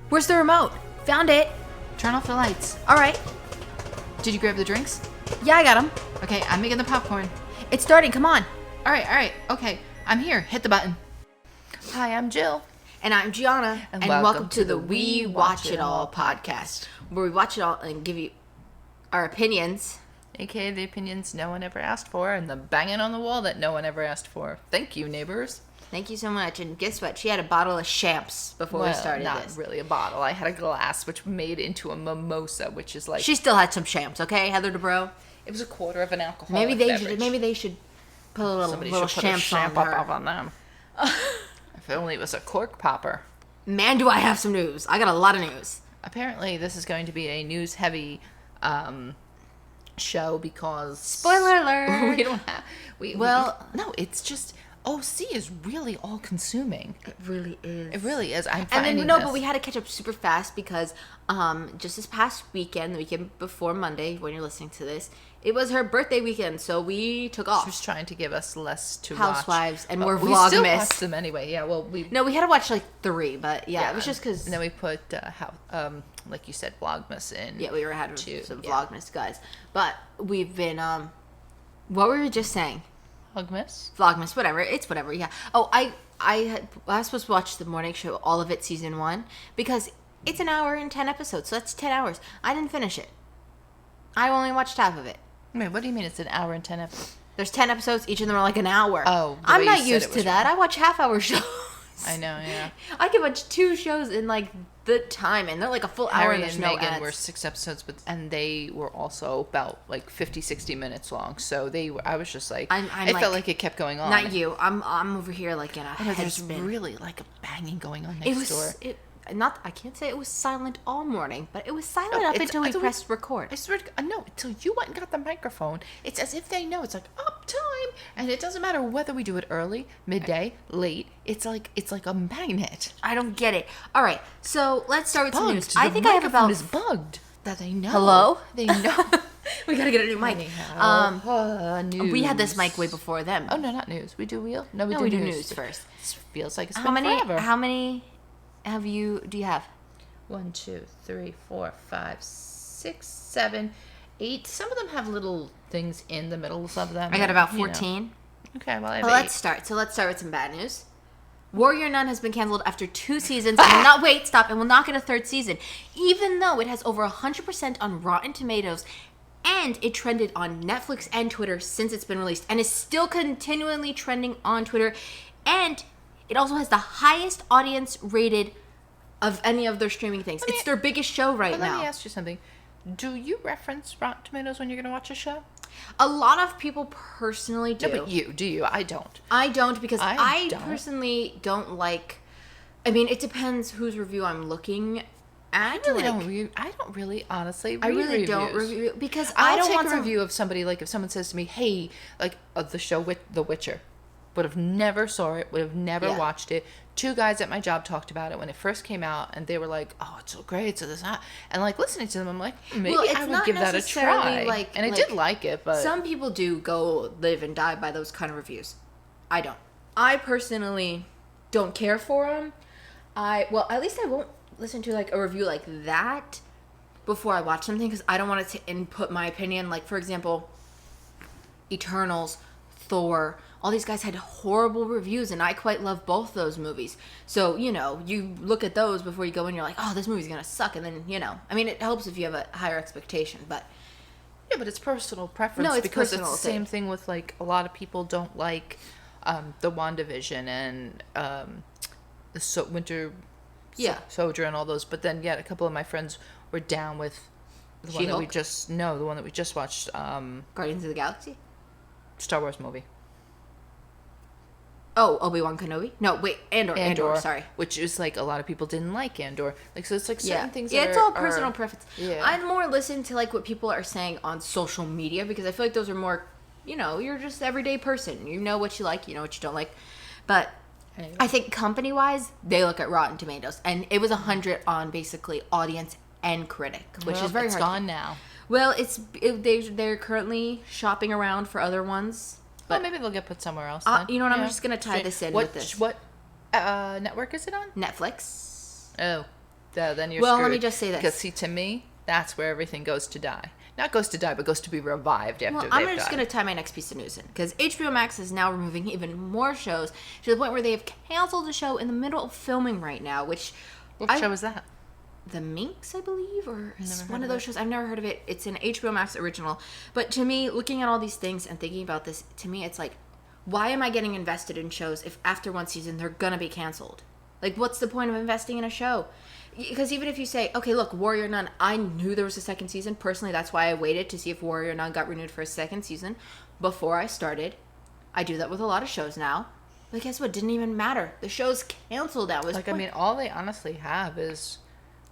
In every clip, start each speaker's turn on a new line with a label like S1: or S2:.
S1: Where's the remote? Found it.
S2: Turn off the lights.
S1: All right.
S2: Did you grab the drinks?
S1: Yeah, I got them.
S2: Okay, I'm making the popcorn.
S1: It's starting. Come on.
S2: All right. Okay, I'm here. Hit the button. Hi, I'm Jill.
S1: And I'm Gianna.
S2: And welcome to the We Watch It All podcast,
S1: where we watch it all and give you our opinions.
S2: AKA the opinions no one ever asked for and the banging on the wall that no one ever asked for. Thank you, neighbors.
S1: Thank you so much. And guess what? She had a bottle of champs before we started
S2: not
S1: this.
S2: Not really a bottle. I had a glass, which made into a mimosa, which is like...
S1: She still had some champs, okay, Heather DeBro?
S2: It was a quarter of an alcoholic
S1: Maybe
S2: beverage.
S1: they should put a little
S2: Somebody
S1: little
S2: should put
S1: champs
S2: a champ
S1: on
S2: up
S1: her.
S2: on them. If only it was a cork popper.
S1: Man, do I have some news. I got a lot of news.
S2: Apparently, this is going to be a news-heavy show because...
S1: Spoiler alert!
S2: We don't have... No, it's just... OC is really all-consuming.
S1: It really is.
S2: It really is. I'm
S1: and
S2: finding
S1: then, no,
S2: this.
S1: but we had to catch up super fast because just this past weekend, the weekend before Monday, when you're listening to this, it was her birthday weekend, so we took off.
S2: She was trying to give us less to
S1: Housewives,
S2: watch.
S1: and we're
S2: we still
S1: Vlogmas.
S2: watched them anyway. Yeah, well, we...
S1: No, we had to watch like 3, but yeah, it was just because...
S2: And then we put, like you said, Vlogmas in.
S1: Yeah, we were having
S2: too.
S1: some Vlogmas guys. But we've been, what were we just saying? Vlogmas, whatever. It's whatever, yeah. Oh, I was supposed to watch the morning show, all of it, season 1, because it's an hour and 10 episodes, so that's 10 hours. I didn't finish it. I only watched half of it.
S2: Wait, what do you mean it's an hour and 10 episodes?
S1: There's 10 episodes, each of them are like an hour.
S2: Oh,
S1: I'm not used to that. I watch half-hour shows.
S2: I know, yeah.
S1: I can watch 2 shows in like the time, and they're like a full hour, and there's no ads.
S2: Harry and Meghan were 6 episodes, and they were also about like 50, 60 minutes long. So I was just like, it felt like it kept going on.
S1: Not you. I'm over here like in a headspin.
S2: There's really like a banging going on next door.
S1: I can't say it was silent all morning, but it was silent up until we pressed record.
S2: I swear to God, no, until you went and got the microphone. It's as if they know. It's like up time, and it doesn't matter whether we do it early, midday, late. It's like a magnet.
S1: I don't get it. All right, so let's start with some news.
S2: I think I have about is bugged that they know.
S1: Hello,
S2: they know.
S1: We gotta get a new mic.
S2: News.
S1: We had this mic way before them.
S2: Oh no, not news. We do wheel. No,
S1: we do news first.
S2: It feels like it's been forever.
S1: How many? Do you have?
S2: 1, 2, 3, 4, 5, 6, 7, 8. Some of them have little things in the middles of them.
S1: I got about 14.
S2: Okay, well, I have 8.
S1: Let's start. So let's start with some bad news. Warrior Nun has been canceled after 2 seasons and will not and will not get a 3rd season, even though it has over 100% on Rotten Tomatoes, and it trended on Netflix and Twitter since it's been released, and is still continually trending on Twitter, and it also has the highest audience rated of any of their streaming things. It's their biggest show right now.
S2: Let me ask you something. Do you reference Rotten Tomatoes when you're going to watch a show?
S1: A lot of people personally do.
S2: No, but do you? I don't.
S1: I don't because I personally don't like... I mean, it depends whose review I'm looking at.
S2: I don't really, honestly,
S1: I really
S2: reviews.
S1: don't review because
S2: I
S1: don't
S2: take
S1: want
S2: a review of somebody, like if someone says to me, hey, like of the show The Witcher. Would have never saw it, would have never watched it. 2 guys at my job talked about it when it first came out, and they were like, oh, it's so great, so this not. And like listening to them, I'm like, maybe I would give that a try. And I did like it, but
S1: some people do go live and die by those kind of reviews. I don't. I personally don't care for them. At least I won't listen to like a review like that before I watch something, because I don't want it to input my opinion. Like, for example, Eternals, Thor, all these guys had horrible reviews, and I quite love both those movies. So, you look at those before you go in, you're like, oh, this movie's gonna suck, and then, I mean, it helps if you have a higher expectation, but...
S2: Yeah, but it's personal preference.
S1: No, it's
S2: because
S1: personal.
S2: It's the same thing with, like, a lot of people don't like the WandaVision and the Winter Soldier and all those, but then, a couple of my friends were down with the one that we just watched.
S1: Guardians of the Galaxy?
S2: Star Wars movie.
S1: Oh, Obi-Wan Kenobi? No, wait, Andor, sorry.
S2: Which is, like, a lot of people didn't like Andor. Like, so it's, like, certain things that
S1: it's all personal preference.
S2: Yeah.
S1: I'd more listen to, like, what people are saying on social media, because I feel like those are more, you're just an everyday person. You know what you like, you know what you don't like. But anyway. I think company-wise, they look at Rotten Tomatoes, and it was 100 on basically audience and critic, which is very hard.
S2: It's gone now.
S1: Well, they're currently shopping around for other ones.
S2: But maybe they'll get put somewhere else then.
S1: You know what? I'm just going to tie this in with this.
S2: What network is it on?
S1: Netflix.
S2: Oh. then you're
S1: Well,
S2: screwed.
S1: let me just say this.
S2: Because, see, to me, that's where everything goes to die. Not goes to die, but goes to be revived after they've
S1: I'm just
S2: died.
S1: going to tie my next piece of news in, because HBO Max is now removing even more shows to the point where they have canceled the show in the middle of filming right now, which...
S2: What show is that?
S1: The Minx, I believe, or one of
S2: it.
S1: those shows. I've never heard of it. It's an HBO Max original. But to me, looking at all these things and thinking about this, to me, it's like, why am I getting invested in shows if after one season they're going to be canceled? Like, what's the point of investing in a show? Because even if you say, okay, look, Warrior Nun, I knew there was a second season. Personally, that's why I waited to see if Warrior Nun got renewed for a second season before I started. I do that with a lot of shows now. But guess what? Didn't even matter. The show's canceled now.
S2: Like, I mean, all they honestly have is,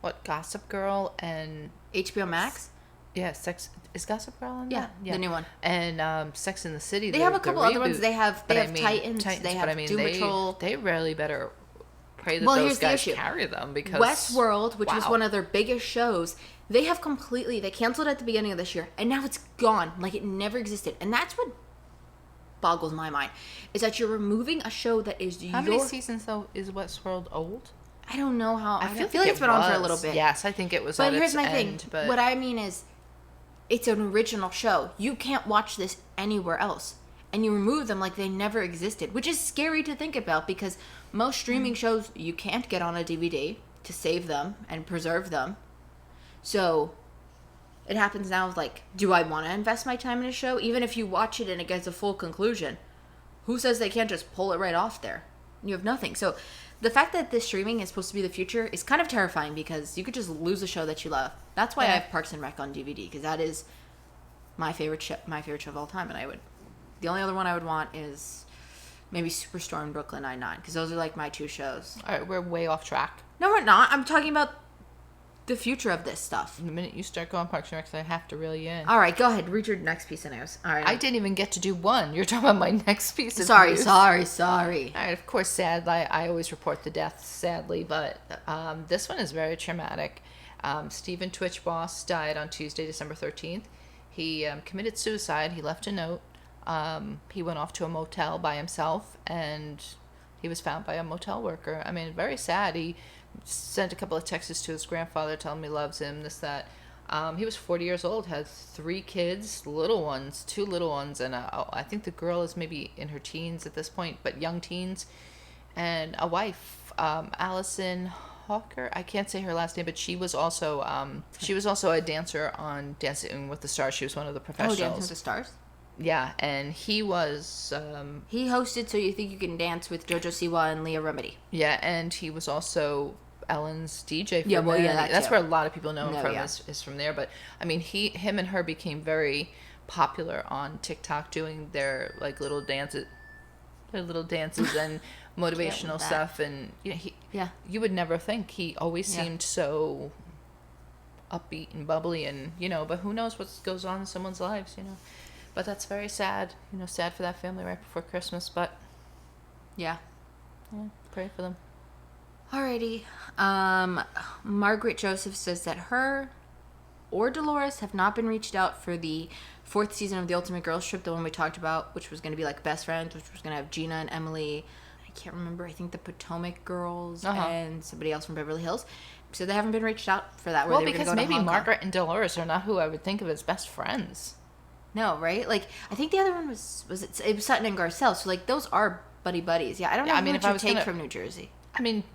S2: what, Gossip Girl and...
S1: HBO Max?
S2: Yeah, Sex... Is Gossip Girl on that?
S1: Yeah, the new one.
S2: And Sex in the City.
S1: They have a couple other ones. They have Titans. They have Doom
S2: they,
S1: Patrol.
S2: They really better... pray that those guys carry them, because
S1: Westworld, which was one of their biggest shows, they canceled at the beginning of this year, and now it's gone like it never existed. And that's what boggles my mind, is that you're removing a show that is
S2: how many seasons though is Westworld old?
S1: I don't know how. I feel like it's been on for a little bit.
S2: Yes, I think it was.
S1: But
S2: at
S1: here's
S2: its
S1: my
S2: end,
S1: thing.
S2: But
S1: what I mean is, it's an original show. You can't watch this anywhere else. And you remove them like they never existed, which is scary to think about, because most streaming shows you can't get on a DVD to save them and preserve them. So it happens now with, like, do I want to invest my time in a show? Even if you watch it and it gets a full conclusion, who says they can't just pull it right off there? You have nothing. So the fact that this streaming is supposed to be the future is kind of terrifying, because you could just lose a show that you love. That's why I have Parks and Rec on DVD, because that is my favorite show of all time. And the only other one I would want is maybe Superstore and Brooklyn Nine-Nine, because those are like my two shows.
S2: All right, we're way off track.
S1: No, we're not. I'm talking about the future of this stuff.
S2: The minute you start going Parks and Rec, I have to reel you in.
S1: All right, go ahead. Read your next piece of news. All right.
S2: I didn't even get to do one. You're talking about my next piece of
S1: news.
S2: Sorry.
S1: All
S2: right, of course, sad. I always report the deaths, sadly, but this one is very traumatic. Stephen Twitch Boss died on Tuesday, December 13th. He committed suicide. He left a note. He went off to a motel by himself, and he was found by a motel worker. I mean, very sad. He sent a couple of texts to his grandfather telling him he loves him, this, that. He was 40 years old, had 3 kids, two little ones, and I think the girl is maybe in her teens at this point, but young teens, and a wife, Allison Hawker. I can't say her last name, but she was also a dancer on Dancing with the Stars. She was one of the professionals.
S1: Oh, Dancing with the Stars?
S2: Yeah, and he was...
S1: he hosted So You Think You Can Dance with JoJo Siwa and Leah Remedy.
S2: Yeah, and he was also Ellen's DJ for that's
S1: too.
S2: where a lot of people know him from, is from there. But, I mean, him and her became very popular on TikTok, doing their, like, little dances and motivational stuff. And, you know, you would never think. He always seemed so upbeat and bubbly, and, you know, but who knows what goes on in someone's lives, you know. But that's very sad, you know, sad for that family right before Christmas, but yeah, pray for them.
S1: Alrighty. Margaret Joseph says that her or Dolores have not been reached out for the 4th season of The Ultimate Girls Trip, the one we talked about, which was going to be like Best Friends, which was going to have Gina and Emily. I can't remember. I think the Potomac Girls and somebody else from Beverly Hills. So they haven't been reached out for that.
S2: Well, because maybe Margaret and Dolores are not who I would think of as best friends.
S1: No, right? Like, I think the other one was Sutton and Garcelle. So, like, those are buddies. Yeah, I don't know who to take from New Jersey.
S2: I mean,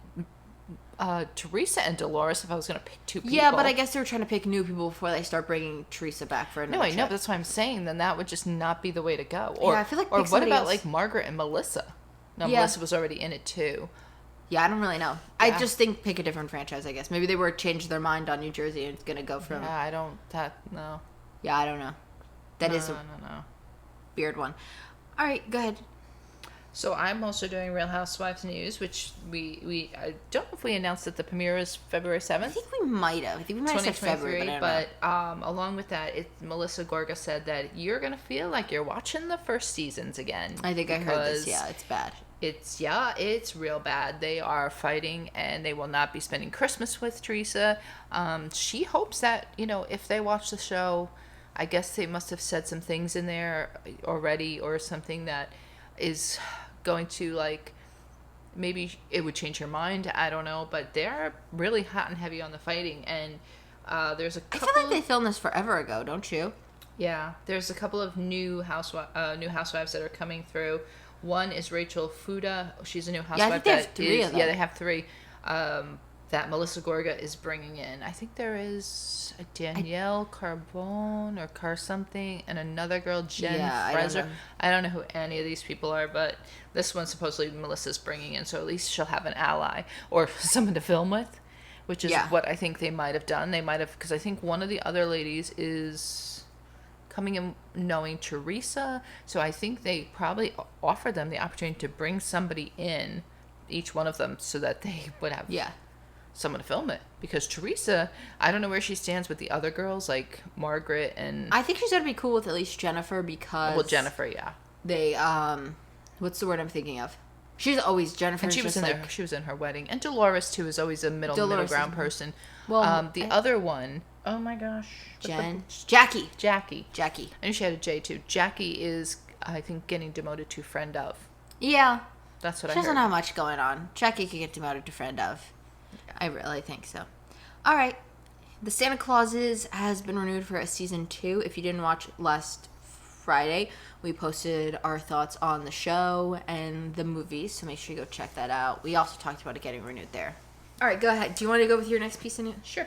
S2: Teresa and Dolores, if I was going to pick 2 people.
S1: Yeah, but I guess they were trying to pick new people before they start bringing Teresa back for another trip.
S2: No, but that's what I'm saying. Then that would just not be the way to go.
S1: Or, I feel like
S2: or what about, like, Margaret and Melissa? No, Melissa was already in it, too.
S1: Yeah, I don't really know. I just think pick a different franchise, I guess. Maybe they were changed their mind on New Jersey and it's going to go from...
S2: Yeah, no.
S1: Yeah, I don't know. That is a weird one. All right, go ahead.
S2: So I'm also doing Real Housewives news, which I don't know if we announced that the premiere is February 7th.
S1: I think we might have. I think we might have said February, but
S2: along with that, Melissa Gorga said that you're going to feel like you're watching the first seasons again.
S1: I think I heard this. Yeah, it's bad.
S2: It's real bad. They are fighting, and they will not be spending Christmas with Teresa. She hopes that, you know, if they watch the show... I guess they must have said some things in there already, or something that is going to, like, maybe it would change her mind. I don't know, but they're really hot and heavy on the fighting, and there's a
S1: I
S2: couple.
S1: feel like they filmed this forever ago, don't you?
S2: Yeah, there's a couple of new housewives that are coming through. One is Rachel Fuda. She's a new housewife.
S1: I think they have three of them.
S2: Yeah, they have three. That Melissa Gorga is bringing in. I think there is a Danielle Carbone or Car something, and another girl, Jen Fraser. I don't know who any of these people are, but this one supposedly Melissa's bringing in, so at least she'll have an ally or someone to film with, which is what I think they might have done. They might have, because I think one of the other ladies is coming in knowing Teresa, so I think they probably offered them the opportunity to bring somebody in, each one of them, so that they would have someone to film it. Because Teresa, I don't know where she stands with the other girls, like Margaret and...
S1: I think she's gonna be cool with at least Jennifer, because...
S2: Well, Jennifer, yeah.
S1: They, what's the word I'm thinking of? She's always Jennifer.
S2: And she was in there. She was in her wedding. And Dolores, too, is always a middle ground person. Well, the other one... Oh, my gosh.
S1: Jackie.
S2: I knew she had a J, too. Jackie is, I think, getting demoted to friend of.
S1: Yeah.
S2: That's what I heard.
S1: She doesn't have much going on. Jackie could get demoted to friend of. I really think so. All right. The Santa Clauses has been renewed for a season 2. If you didn't watch last Friday, we posted our thoughts on the show and the movies, so make sure you go check that out. We also talked about it getting renewed there. All right, go ahead. Do you want to go with your next piece of news?
S2: Sure.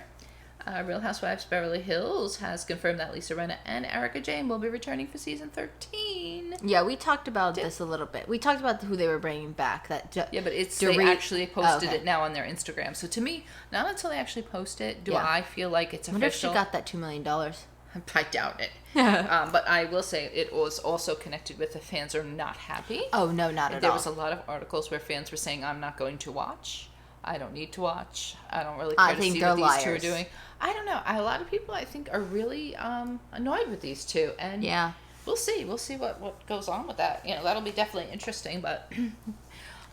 S2: Real Housewives Beverly Hills has confirmed that Lisa Rinna and Erica Jane will be returning for season 13.
S1: Yeah, we talked about this a little bit. We talked about who they were bringing back.
S2: But they actually posted it now on their Instagram. So to me, not until they actually post it do I feel like it's official.
S1: I wonder if she got that $2 million.
S2: I doubt it. But I will say it was also connected with the fans are not happy.
S1: Oh, no, not at all.
S2: There was a lot of articles where fans were saying, I'm not going to watch. I don't need to watch. I don't really care to see what these two are doing. I don't know. A lot of people, I think, are really annoyed with these two. And we'll see. We'll see what goes on with that. You know, that'll be definitely interesting, but...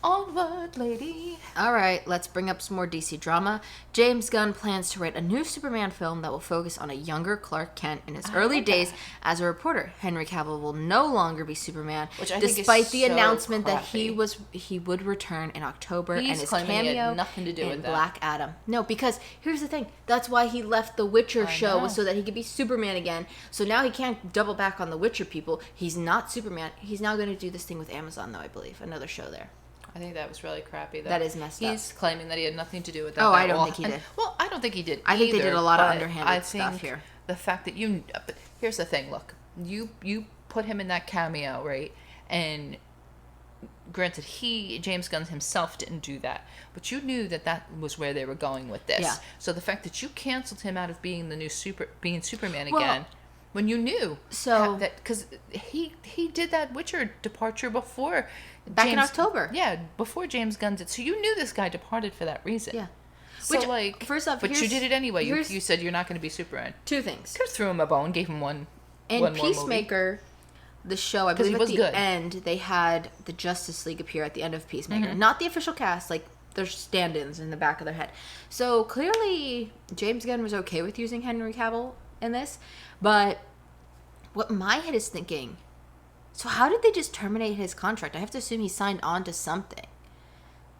S2: Onward, lady.
S1: All right, let's bring up some more DC drama. James Gunn plans to write a new Superman film that will focus on a younger Clark Kent in his early days as a reporter. Henry Cavill will no longer be Superman, despite the announcement that he would return in October, and his cameo
S2: nothing to do with
S1: Black Adam. No, because here's the thing. That's why he left the Witcher show, was so that he could be Superman again. So now he can't double back on the Witcher people. He's not Superman. He's now going to do this thing with Amazon, though, I believe. Another show there.
S2: I think that was really crappy, though.
S1: That is messed up.
S2: He's claiming that he had nothing to do with that.
S1: Oh, I don't think he did.
S2: Well, I don't think he did
S1: I think they did a lot of underhanded stuff here.
S2: The fact that but here's the thing, look. You put him in that cameo, right? And granted, James Gunn himself didn't do that. But you knew that was where they were going with this. Yeah. So the fact that you canceled him out of being the new Superman again... When you knew that, because he did that Witcher departure before
S1: back in October.
S2: Yeah, before James Gunn did. So you knew this guy departed for that reason.
S1: Yeah.
S2: So
S1: first off,
S2: but you did it anyway. You said you're not going to be Superman.
S1: Two things.
S2: Could have threw him a bone, gave him one.
S1: And Peacemaker, the show, I believe at the end they had the Justice League appear at the end of Peacemaker, not the official cast, like there's stand-ins in the back of their head. So clearly, James Gunn was okay with using Henry Cavill in this. But what my head is thinking, so how did they just terminate his contract? I have to assume he signed on to something.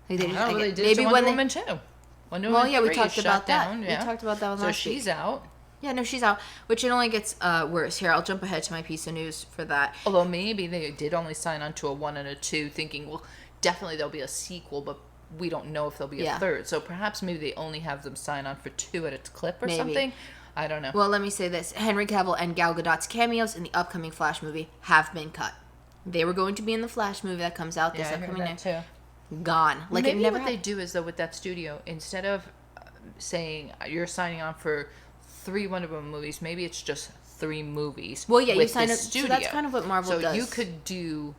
S2: Like they did maybe Wonder Woman too. Wonder Woman 3
S1: we talked about that.
S2: Down, yeah.
S1: We talked about that one last week.
S2: So she's out.
S1: Yeah, no, she's out. Which it only gets worse. Here, I'll jump ahead to my piece of news for that.
S2: Although maybe they did only sign on to a 1 and a 2, thinking, well, definitely there'll be a sequel, but we don't know if there'll be a third. So perhaps maybe they only have them sign on for 2 at a clip or something. I don't know.
S1: Well, let me say this. Henry Cavill and Gal Gadot's cameos in the upcoming Flash movie have been cut. They were going to be in the Flash movie that comes out this upcoming year. Too. Gone. Like
S2: maybe what they do is, though, with that studio, instead of saying you're signing on for 3 Wonder Woman movies, maybe it's just 3 movies.
S1: Well, yeah, you sign up. So that's kind of what Marvel does.
S2: So you could do,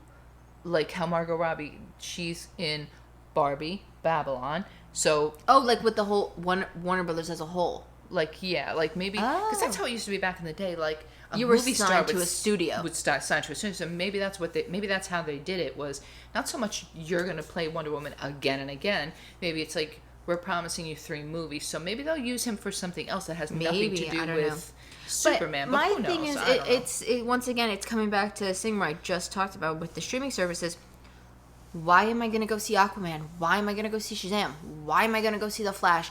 S2: like how Margot Robbie, she's in Barbie, Babylon. So
S1: like with the whole Warner Brothers as a whole.
S2: Like, yeah, like maybe, because that's how it used to be back in the day. Like,
S1: you were signed to a studio.
S2: Would sign to a studio. So maybe that's how they did it. Was not so much you're going to play Wonder Woman again and again. Maybe it's like we're promising you 3 movies. So maybe they'll use him for something else that has nothing to do with Superman. But
S1: my thing is, once again, it's coming back to a thing where I just talked about with the streaming services. Why am I going to go see Aquaman? Why am I going to go see Shazam? Why am I going to go see The Flash?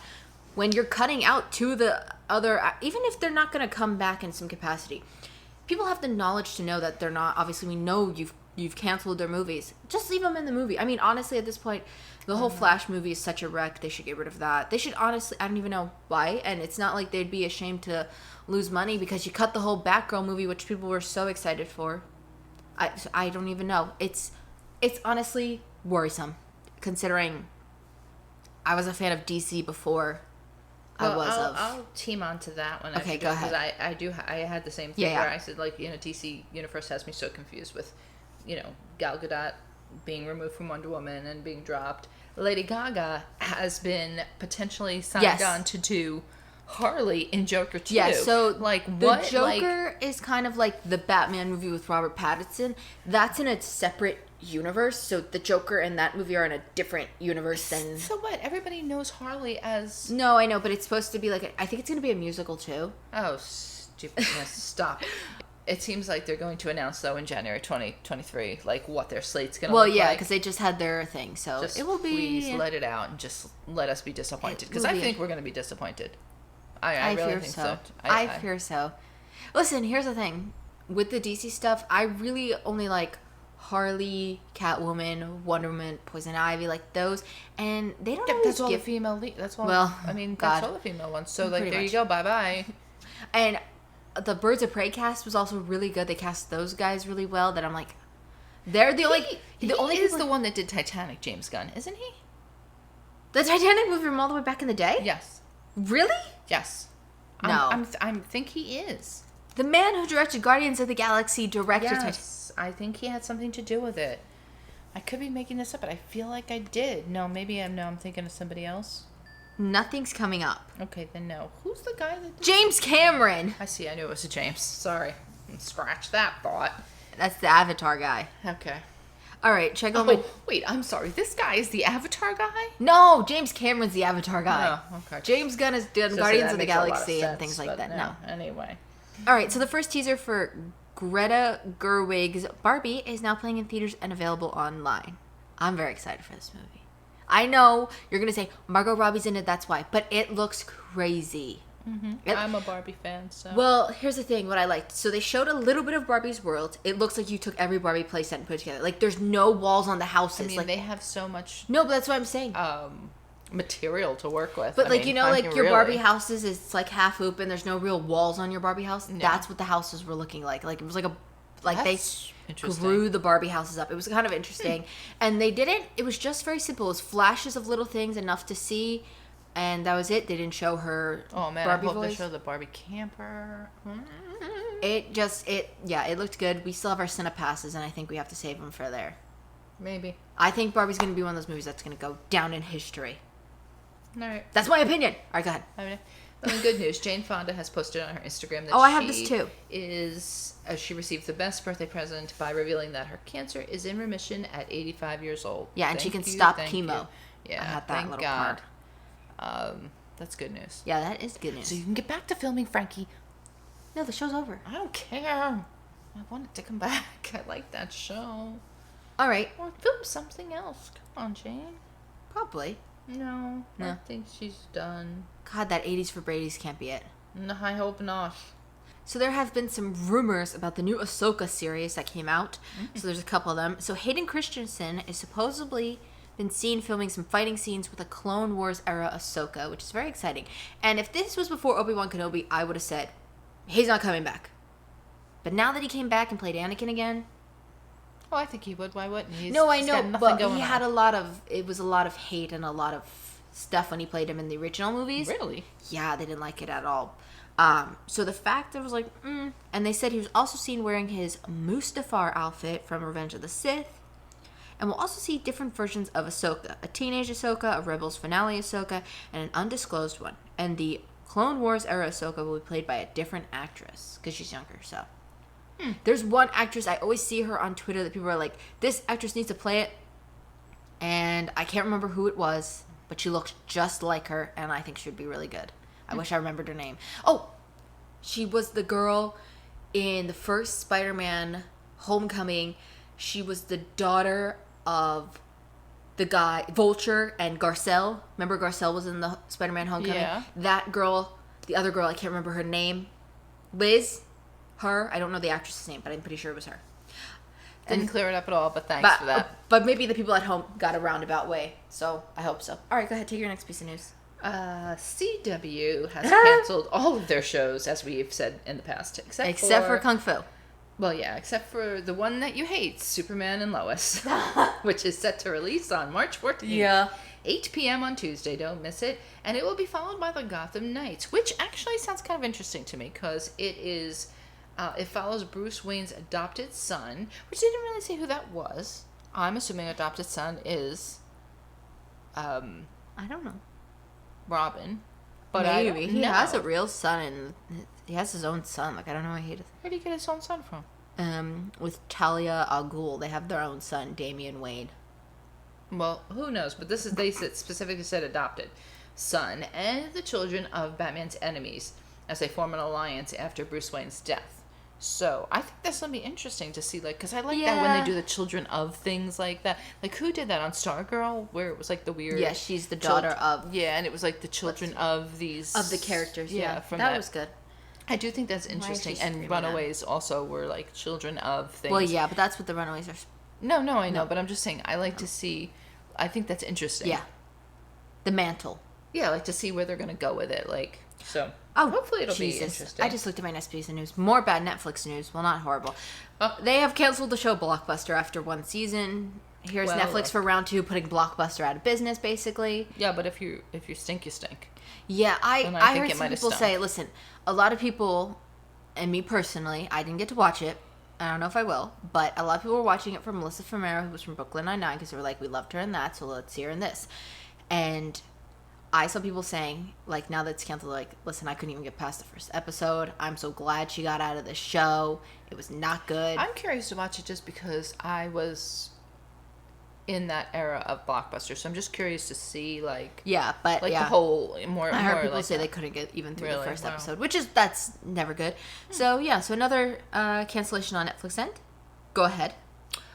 S1: When you're cutting out to the other, even if they're not going to come back in some capacity, people have the knowledge to know that they're not. Obviously, we know you've canceled their movies. Just leave them in the movie. I mean, honestly, at this point, the whole Flash movie is such a wreck. They should get rid of that. They should honestly, I don't even know why. And it's not like they'd be ashamed to lose money because you cut the whole Batgirl movie, which people were so excited for. I don't even know. It's honestly worrisome, considering I was a fan of DC before.
S2: I'll team on to that one.
S1: Okay, go ahead.
S2: I had the same thing where I said, like, DC Universe has me so confused with, Gal Gadot being removed from Wonder Woman and being dropped. Lady Gaga has been potentially signed on to do Harley in Joker 2.
S1: Yeah, so
S2: like
S1: the Joker is kind of like the Batman movie with Robert Pattinson. That's in a separate universe, so the Joker and that movie are in a different universe than...
S2: So what? Everybody knows Harley as...
S1: No, I know, but it's supposed to be like... I think it's going to be a musical, too.
S2: Oh, stupidness. Stop. It seems like they're going to announce, though, in January 2023, like, what their slate's going to look like.
S1: Well, yeah, because they just had their thing, so
S2: just
S1: it will be...
S2: Please let it out and just let us be disappointed, because I think we're going to be disappointed. I really think so.
S1: I fear so. Listen, here's the thing. With the DC stuff, I really only like Harley, Catwoman, Wonder Woman, Poison Ivy, like those, and they don't always
S2: that's all the female lead. That's all. Well, I mean, that's all the female ones. So like, there you go. Bye bye.
S1: And the Birds of Prey cast was also really good. They cast those guys really well. That I'm like, they're the only.
S2: The only is the one that did Titanic, James Gunn, isn't he?
S1: The Titanic movie from all the way back in the day.
S2: Yes.
S1: Really?
S2: Yes.
S1: No.
S2: I think he is.
S1: The man who directed Guardians of the Galaxy directed Titanic.
S2: I think he had something to do with it. I could be making this up, but I feel like I did. No, maybe I'm thinking of somebody else.
S1: Nothing's coming up.
S2: Okay, then no. Who's the guy that...
S1: James Cameron.
S2: I see. I knew it was a James. Sorry. Scratch that thought.
S1: That's the Avatar guy.
S2: Okay.
S1: All right, check out
S2: wait, I'm sorry. This guy is the Avatar guy?
S1: No, James Cameron's the Avatar guy.
S2: Oh, okay.
S1: James Gunn has done Guardians of the Galaxy and things like that. No.
S2: Anyway.
S1: All right, so the first teaser for Greta Gerwig's Barbie is now playing in theaters and available online. I'm very excited for this movie. I know you're going to say, Margot Robbie's in it, that's why. But it looks crazy.
S2: Mm-hmm. I'm a Barbie fan, so...
S1: Well, here's the thing, what I liked. So they showed a little bit of Barbie's world. It looks like you took every Barbie playset and put it together. Like, there's no walls on the houses.
S2: I mean,
S1: like,
S2: they have so much...
S1: No, but that's what I'm saying.
S2: Material to work with.
S1: But, like, your Barbie houses, it's, like, half open. There's no real walls on your Barbie house. Yeah. That's what the houses were looking like. Like, it was like a... Like, that's they grew the Barbie houses up. It was kind of interesting. And they didn't... It was just very simple. It was flashes of little things, enough to see... And that was it. They didn't show her Barbie
S2: I hope
S1: voice.
S2: They showed the Barbie camper.
S1: It looked good. We still have our Cinepasses, and I think we have to save them for there.
S2: Maybe.
S1: I think Barbie's going to be one of those movies that's going to go down in history.
S2: All right.
S1: That's my opinion. All right, go ahead.
S2: Good news. Jane Fonda has posted on her Instagram that
S1: I have this too.
S2: She received the best birthday present by revealing that her cancer is in remission at 85 years old.
S1: Yeah, and she can stop chemo.
S2: You. Yeah,
S1: I had that little card.
S2: That's good news.
S1: Yeah, that is good news.
S2: So you can get back to filming, Frankie.
S1: No, the show's over.
S2: I don't care. I want it to come back. I like that show.
S1: All right.
S2: Or film something else. Come on, Jane.
S1: Probably.
S2: No. I think she's done.
S1: God, that 80s for Brady's can't be it.
S2: No, I hope not.
S1: So there have been some rumors about the new Ahsoka series that came out. Mm-hmm. So there's a couple of them. So Hayden Christensen is supposedly been seen filming some fighting scenes with a Clone Wars era Ahsoka, which is very exciting. And if this was before Obi-Wan Kenobi, I would have said, he's not coming back. But now that he came back and played Anakin again...
S2: Oh, I think he would. Why wouldn't he?
S1: No, I know, but he had a lot of hate and a lot of stuff when he played him in the original movies.
S2: Really?
S1: Yeah, they didn't like it at all. So the fact that was like, and they said he was also seen wearing his Mustafar outfit from Revenge of the Sith. And we'll also see different versions of Ahsoka. A teenage Ahsoka, a Rebels finale Ahsoka, and an undisclosed one. And the Clone Wars era Ahsoka will be played by a different actress, because she's younger, so. There's one actress, I always see her on Twitter that people are like, this actress needs to play it. And I can't remember who it was, but she looks just like her, and I think she would be really good. I wish I remembered her name. Oh, she was the girl in the first Spider-Man Homecoming. She was the daughter of the guy, Vulture and Garcelle. Remember Garcelle was in the Spider-Man Homecoming?
S2: Yeah.
S1: That girl, the other girl, I can't remember her name. Liz? Her? I don't know the actress's name, but I'm pretty sure it was her.
S2: Didn't clear it up at all, but thanks for that.
S1: But maybe the people at home got a roundabout way, so I hope so. All right, go ahead. Take your next piece of news.
S2: CW has canceled all of their shows, as we've said in the past, except for
S1: Kung Fu.
S2: Well, yeah, except for the one that you hate, Superman and Lois, which is set to release on March 14th.
S1: Yeah.
S2: 8 p.m. on Tuesday, don't miss it. And it will be followed by the Gotham Knights, which actually sounds kind of interesting to me, because it follows Bruce Wayne's adopted son, which they didn't really say who that was. I'm assuming adopted son is
S1: I don't know.
S2: Robin. But
S1: maybe. He
S2: know.
S1: has a real son, and he has his own son. Like, I don't know why he does.
S2: Where did he get his own son from?
S1: With Talia al Ghul, they have their own son, Damian Wayne.
S2: Well, who knows? But they specifically said adopted son and the children of Batman's enemies as they form an alliance after Bruce Wayne's death. So I think that's gonna be interesting to see, like, because I like that when they do the children of things like that. Like, who did that on Stargirl, where it was like the weird?
S1: Yeah, she's the daughter of.
S2: Yeah, and it was like the children of these
S1: of the characters. Yeah,
S2: from
S1: that was good.
S2: I do think that's interesting. And Runaways also were like children of things.
S1: Well, yeah, but that's what the Runaways are.
S2: No, I know, but I'm just saying I like to see. I think that's interesting.
S1: Yeah. The mantle.
S2: Yeah, I like to see where they're gonna go with it. Like, so.
S1: Oh,
S2: hopefully it'll be interesting.
S1: I just looked at my next piece of news. More bad Netflix news. Well, not horrible. They have canceled the show Blockbuster after one season. Here's Netflix for round 2, putting Blockbuster out of business, basically.
S2: Yeah, but if you stink, you stink.
S1: Yeah, I heard some people say, listen, a lot of people, and me personally, I didn't get to watch it. I don't know if I will, but a lot of people were watching it from Melissa Fumero, who was from Brooklyn Nine-Nine, because they were like, we loved her in that, so let's see her in this. And I saw people saying, like, now that it's canceled, like, listen, I couldn't even get past the first episode. I'm so glad she got out of the show. It was not good.
S2: I'm curious to watch it just because I was in that era of Blockbuster, so I'm just curious to see, like...
S1: Yeah, but,
S2: like, the whole... I
S1: heard people
S2: like
S1: say
S2: that.
S1: They couldn't get even through the first episode, that's never good. So, yeah, so another cancellation on Netflix end. Go ahead.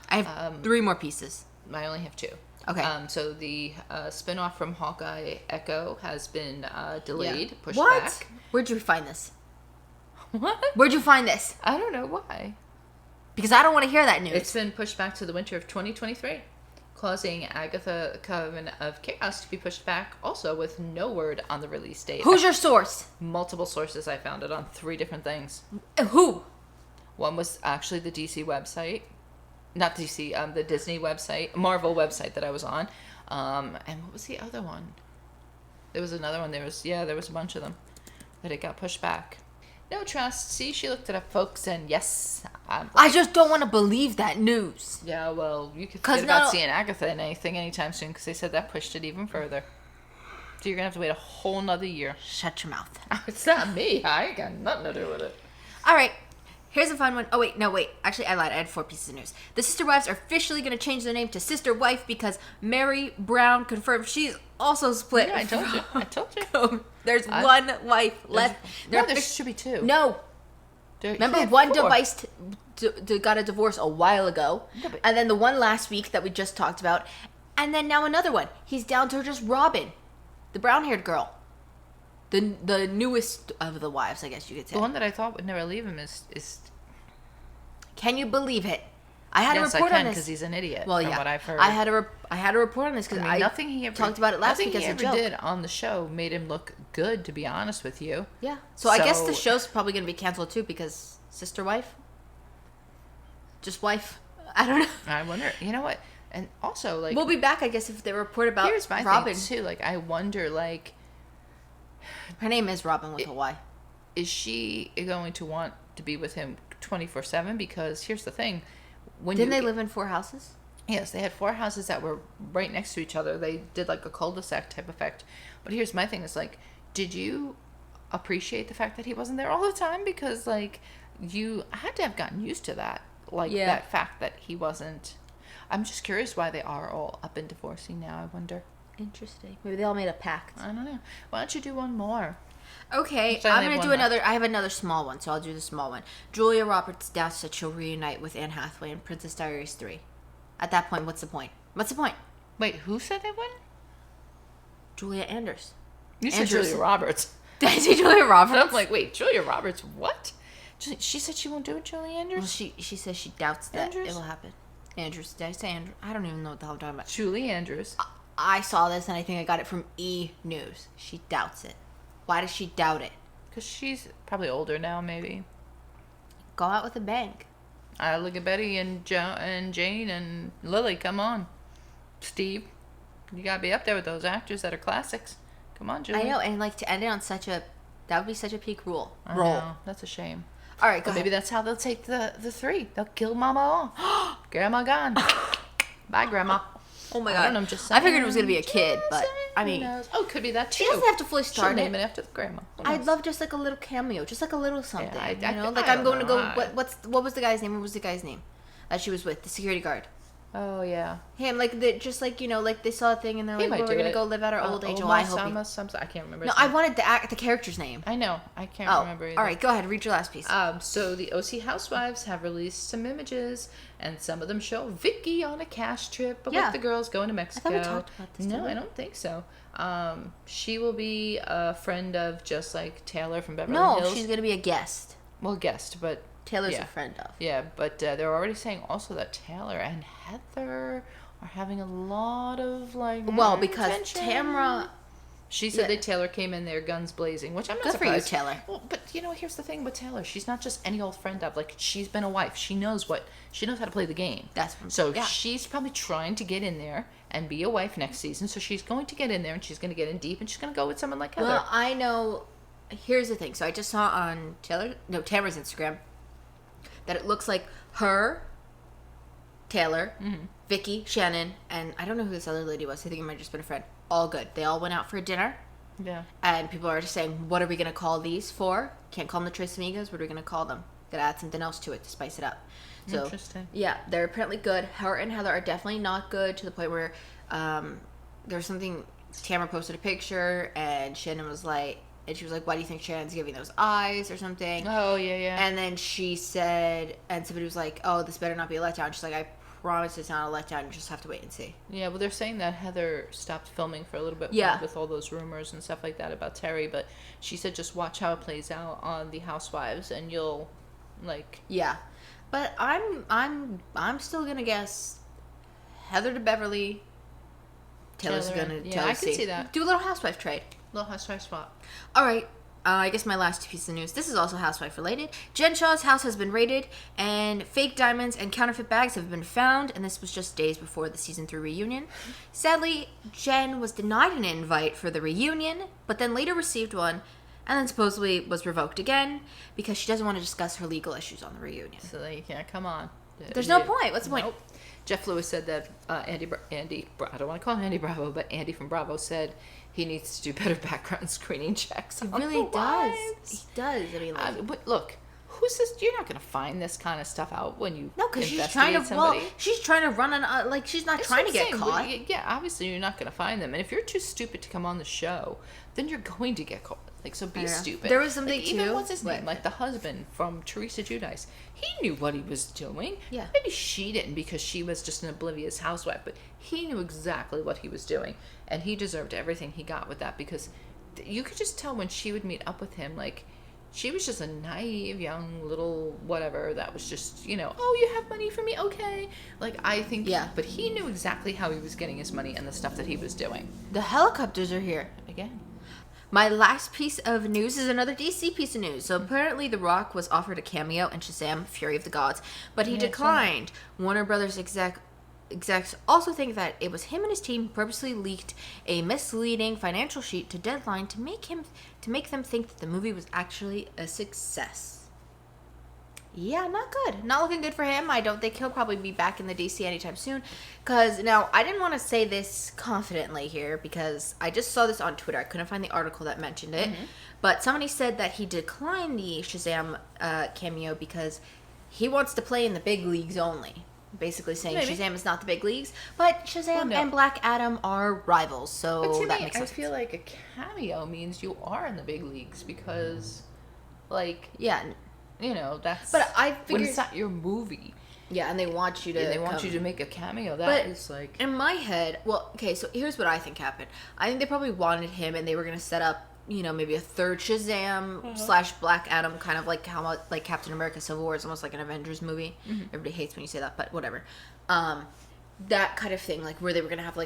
S1: I have 3 more pieces.
S2: I only have 2.
S1: Okay.
S2: So the spin-off from Hawkeye Echo has been delayed, pushed
S1: what?
S2: back.
S1: Where'd you find this?
S2: What?
S1: Where'd you find this?
S2: I don't know why.
S1: Because I don't want to hear that news.
S2: It's been pushed back to the winter of 2023, causing Agatha Coven of Chaos to be pushed back, also with no word on the release date.
S1: Who's your source?
S2: Multiple sources. I found it on 3 different things.
S1: Who?
S2: One was actually the DC website. Not DC, the Disney website, Marvel website that I was on. And what was the other one? There was another one. There was a bunch of them that it got pushed back. No trust. See, she looked it up, folks, and yes.
S1: I just don't want to believe that news.
S2: Yeah, well, you could forget about seeing Agatha in anything anytime soon, because they said that pushed it even further. So you're going to have to wait a whole nother year.
S1: Shut your mouth.
S2: It's not me. I ain't got nothing to do with it.
S1: All right. Here's a fun one. Oh, wait. No, wait. Actually, I lied. I had 4 pieces of news. The Sister Wives are officially going to change their name to Sister Wife because Mary Brown confirmed she's also split.
S2: Yeah, I told you.
S1: There's one wife left.
S2: There should be 2.
S1: No. Remember, one got a divorce a while ago. Yeah, and then the one last week that we just talked about. And then now another one. He's down to just Robin, the brown-haired girl. The newest of the wives, I guess you could say.
S2: The one that I thought would never leave him is...
S1: Can you believe it? I had a report on this.
S2: Yes, I can, because he's an idiot, from what I've heard.
S1: I had a report on this because
S2: nothing he ever
S1: talked about it last week as a joke.
S2: Nothing he ever did on the show made him look good, to be honest with you.
S1: Yeah. So I guess the show's probably going to be canceled too because Sister Wife? Just wife? I don't know.
S2: I wonder. You know what? And also, like...
S1: We'll be back, I guess, if they report about Robin.
S2: Here's my thing, too. Like, I wonder, like...
S1: Her name is Robin with a Y.
S2: Is she going to want to be with him 24/7? Because here's the thing.
S1: Didn't they live in 4 houses?
S2: Yes, they had 4 houses that were right next to each other. They did like a cul-de-sac type effect. But here's my thing is like, did you appreciate the fact that he wasn't there all the time? Because like, you had to have gotten used to that. Like that fact that he wasn't. I'm just curious why they are all up and divorcing now, I wonder.
S1: Interesting. Maybe they all made a pact.
S2: I don't know. Why don't you do one more?
S1: Okay, I'm going to do another. I have another small one, so I'll do the small one. Julia Roberts doubts that she'll reunite with Anne Hathaway in Princess Diaries 3. At that point, what's the point? What's the point?
S2: Wait, who said they wouldn't?
S1: Julia Anders.
S2: You said Julia Roberts.
S1: Did I say Julia Roberts?
S2: I'm like, wait, Julia Roberts, what? She said she won't do it, Julia Andrews?
S1: Well, she says she doubts that it will happen. Andrews. Did I say Andrews? I don't even know what the hell I'm talking about.
S2: Julie Andrews.
S1: I saw this and I think I got it from E! News. She doubts it. Why does she doubt it?
S2: Because she's probably older now, maybe.
S1: Go out with a bang.
S2: I look at Betty and Jane and Lily. Come on. Steve. You gotta be up there with those actors that are classics. Come on, Julie.
S1: I know, and like to end it on that would be such a peak role.
S2: I know. That's a shame.
S1: All right, go ahead.
S2: Maybe that's how they'll take the three. They'll kill Mama off. Grandma gone. Bye, Grandma.
S1: Oh my
S2: I
S1: God.
S2: don't know, I'm just saying.
S1: I figured it was going to be a kid, but I mean.
S2: Oh, it could be that too.
S1: She doesn't have to fully start
S2: She'll name it after the grandma.
S1: I'd love just like a little cameo, just like a little something.
S2: Yeah,
S1: like I'm going to go. What was the guy's name? What was the guy's name that she was with? The security guard.
S2: Oh yeah.
S1: Him, like just like like they saw a thing and they're like, we're gonna go live out our old age.
S2: I hope. I can't remember.
S1: No, I wanted the character's name.
S2: I know. I can't remember either.
S1: All right, go ahead. Read your last piece.
S2: So the OC housewives have released some images, and some of them show Vicky on a cash trip with the girls going to Mexico.
S1: I thought we talked about this.
S2: No, I don't think so. She will be a friend of just like Taylor from Beverly Hills.
S1: No, she's gonna be a guest.
S2: Well, guest, but
S1: Taylor's a friend of.
S2: Yeah, but they're already saying also that Taylor and Heather are having a lot of
S1: because
S2: attention.
S1: Tamra.
S2: She said that Taylor came in there guns blazing, which I'm not surprised.
S1: Good for you, Taylor.
S2: Well, but here's the thing with Taylor: she's not just any old friend of. Like, she's been a wife. She knows how to play the game. She's probably trying to get in there and be a wife next season. So she's going to get in there and she's going to get in deep and she's going to go with someone like Heather.
S1: Well, I know. Here's the thing. So I just saw on Tamra's Instagram that it looks like her, Taylor, Vicky, Shannon, and I don't know who this other lady was. I think it might have just been a friend. All good. They all went out for dinner.
S2: Yeah.
S1: And people are just saying, what are we going to call these for? Can't call them the Tres Amigas. What are we going to call them? Got to add something else to it to spice it up. So,
S2: interesting. Yeah,
S1: they're apparently good. Her and Heather are definitely not good to the point where there was something, Tamara posted a picture and Shannon was like, and she was like, why do you think Shannon's giving those eyes or something?
S2: Oh, yeah.
S1: And then she said, and somebody was like, oh, this better not be a letdown. She's like, I promise it's not a letdown. You just have to wait and see.
S2: Yeah, well, they're saying that Heather stopped filming for a little bit with all those rumors and stuff like that about Terry, but she said just watch how it plays out on The Housewives and you'll,
S1: Yeah. But I'm still going to guess Heather to Beverly, Taylor's going to
S2: Chelsea. I can see that.
S1: Do a little housewife trade.
S2: Little housewife swap.
S1: All right. I guess my last piece of news. This is also housewife related. Jen Shah's house has been raided, and fake diamonds and counterfeit bags have been found. And this was just days before the season 3 reunion. Sadly, Jen was denied an invite for the reunion, but then later received one, and then supposedly was revoked again because she doesn't want to discuss her legal issues on the reunion.
S2: So they can't come on.
S1: There's no point. What's the point?
S2: Nope. Jeff Lewis said that Andy, I don't want to call him Andy Bravo, but Andy from Bravo said he needs to do better background screening checks.
S1: He really does. He does. I mean,
S2: but look, who's this? You're not going to find this kind of stuff out when you
S1: because she's trying to.
S2: Somebody.
S1: Well, she's trying to run an she's not trying to get caught.
S2: Yeah, obviously you're not going to find them, and if you're too stupid to come on the show, then you're going to get caught. So be stupid.
S1: There was something too.
S2: Even what's his name? Like the husband from Teresa Giudice. He knew what he was doing.
S1: Yeah.
S2: Maybe she didn't because she was just an oblivious housewife, but he knew exactly what he was doing, and he deserved everything he got with that because you could just tell when she would meet up with him, she was just a naive young little whatever that was just, oh, you have money for me? Okay. I think, but he knew exactly how he was getting his money and the stuff that he was doing.
S1: The helicopters are here.
S2: Again.
S1: My last piece of news is another DC piece of news. So apparently The Rock was offered a cameo in Shazam! Fury of the Gods, but he declined. Warner Brothers execs also think that it was him and his team who purposely leaked a misleading financial sheet to Deadline to make them think that the movie was actually a success. Yeah, not good. Not looking good for him. I don't think he'll probably be back in the DC anytime soon. Because, now, I didn't want to say this confidently here because I just saw this on Twitter. I couldn't find the article that mentioned it. Mm-hmm. But somebody said that he declined the Shazam cameo because he wants to play in the big leagues only. Basically saying Shazam is not the big leagues. But Shazam and Black Adam are rivals, so that makes sense.
S2: I feel like a cameo means you are in the big leagues because,
S1: yeah.
S2: that's...
S1: But I figured...
S2: When it's not your movie.
S1: Yeah, and they want you to.
S2: And they want you to make a cameo. That
S1: But
S2: is like
S1: in my head, well, okay, so here's what I think happened. I think they probably wanted him, and they were gonna set up, maybe a third Shazam / Black Adam, kind of like how like Captain America: Civil War is almost like an Avengers movie. Everybody hates when you say that, but whatever. That kind of thing, like where they were gonna have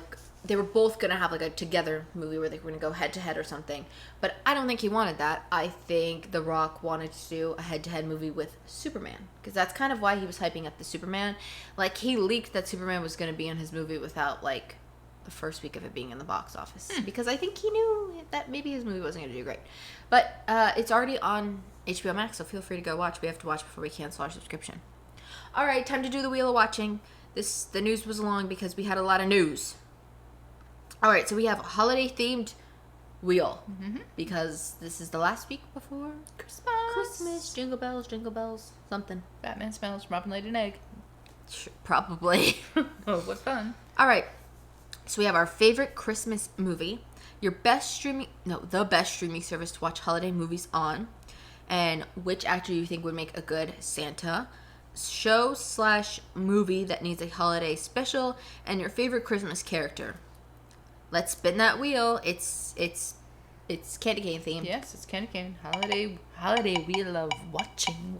S1: they were both gonna have like a together movie where they were gonna go head to head or something. But I don't think he wanted that. I think The Rock wanted to do a head to head movie with Superman, because that's kind of why he was hyping up the Superman. Like, he leaked that Superman was gonna be in his movie without like the first week of it being in the box office, because I think he knew that maybe his movie wasn't gonna do great. But it's already on HBO Max, so feel free to go watch. We have to watch before we cancel our subscription. All right, time to do the Wheel of Watching. The news was long because we had a lot of news. All right, so we have a holiday-themed wheel, because this is the last week before Christmas. Jingle bells, something.
S2: Batman smells, Robin laid an egg.
S1: Probably.
S2: Oh, what fun.
S1: All right, so we have our favorite Christmas movie, the best streaming service to watch holiday movies on, and which actor you think would make a good Santa, show / movie that needs a holiday special, and your favorite Christmas character. Let's spin that wheel. It's candy cane themed.
S2: Yes, it's candy cane. Holiday wheel of watching.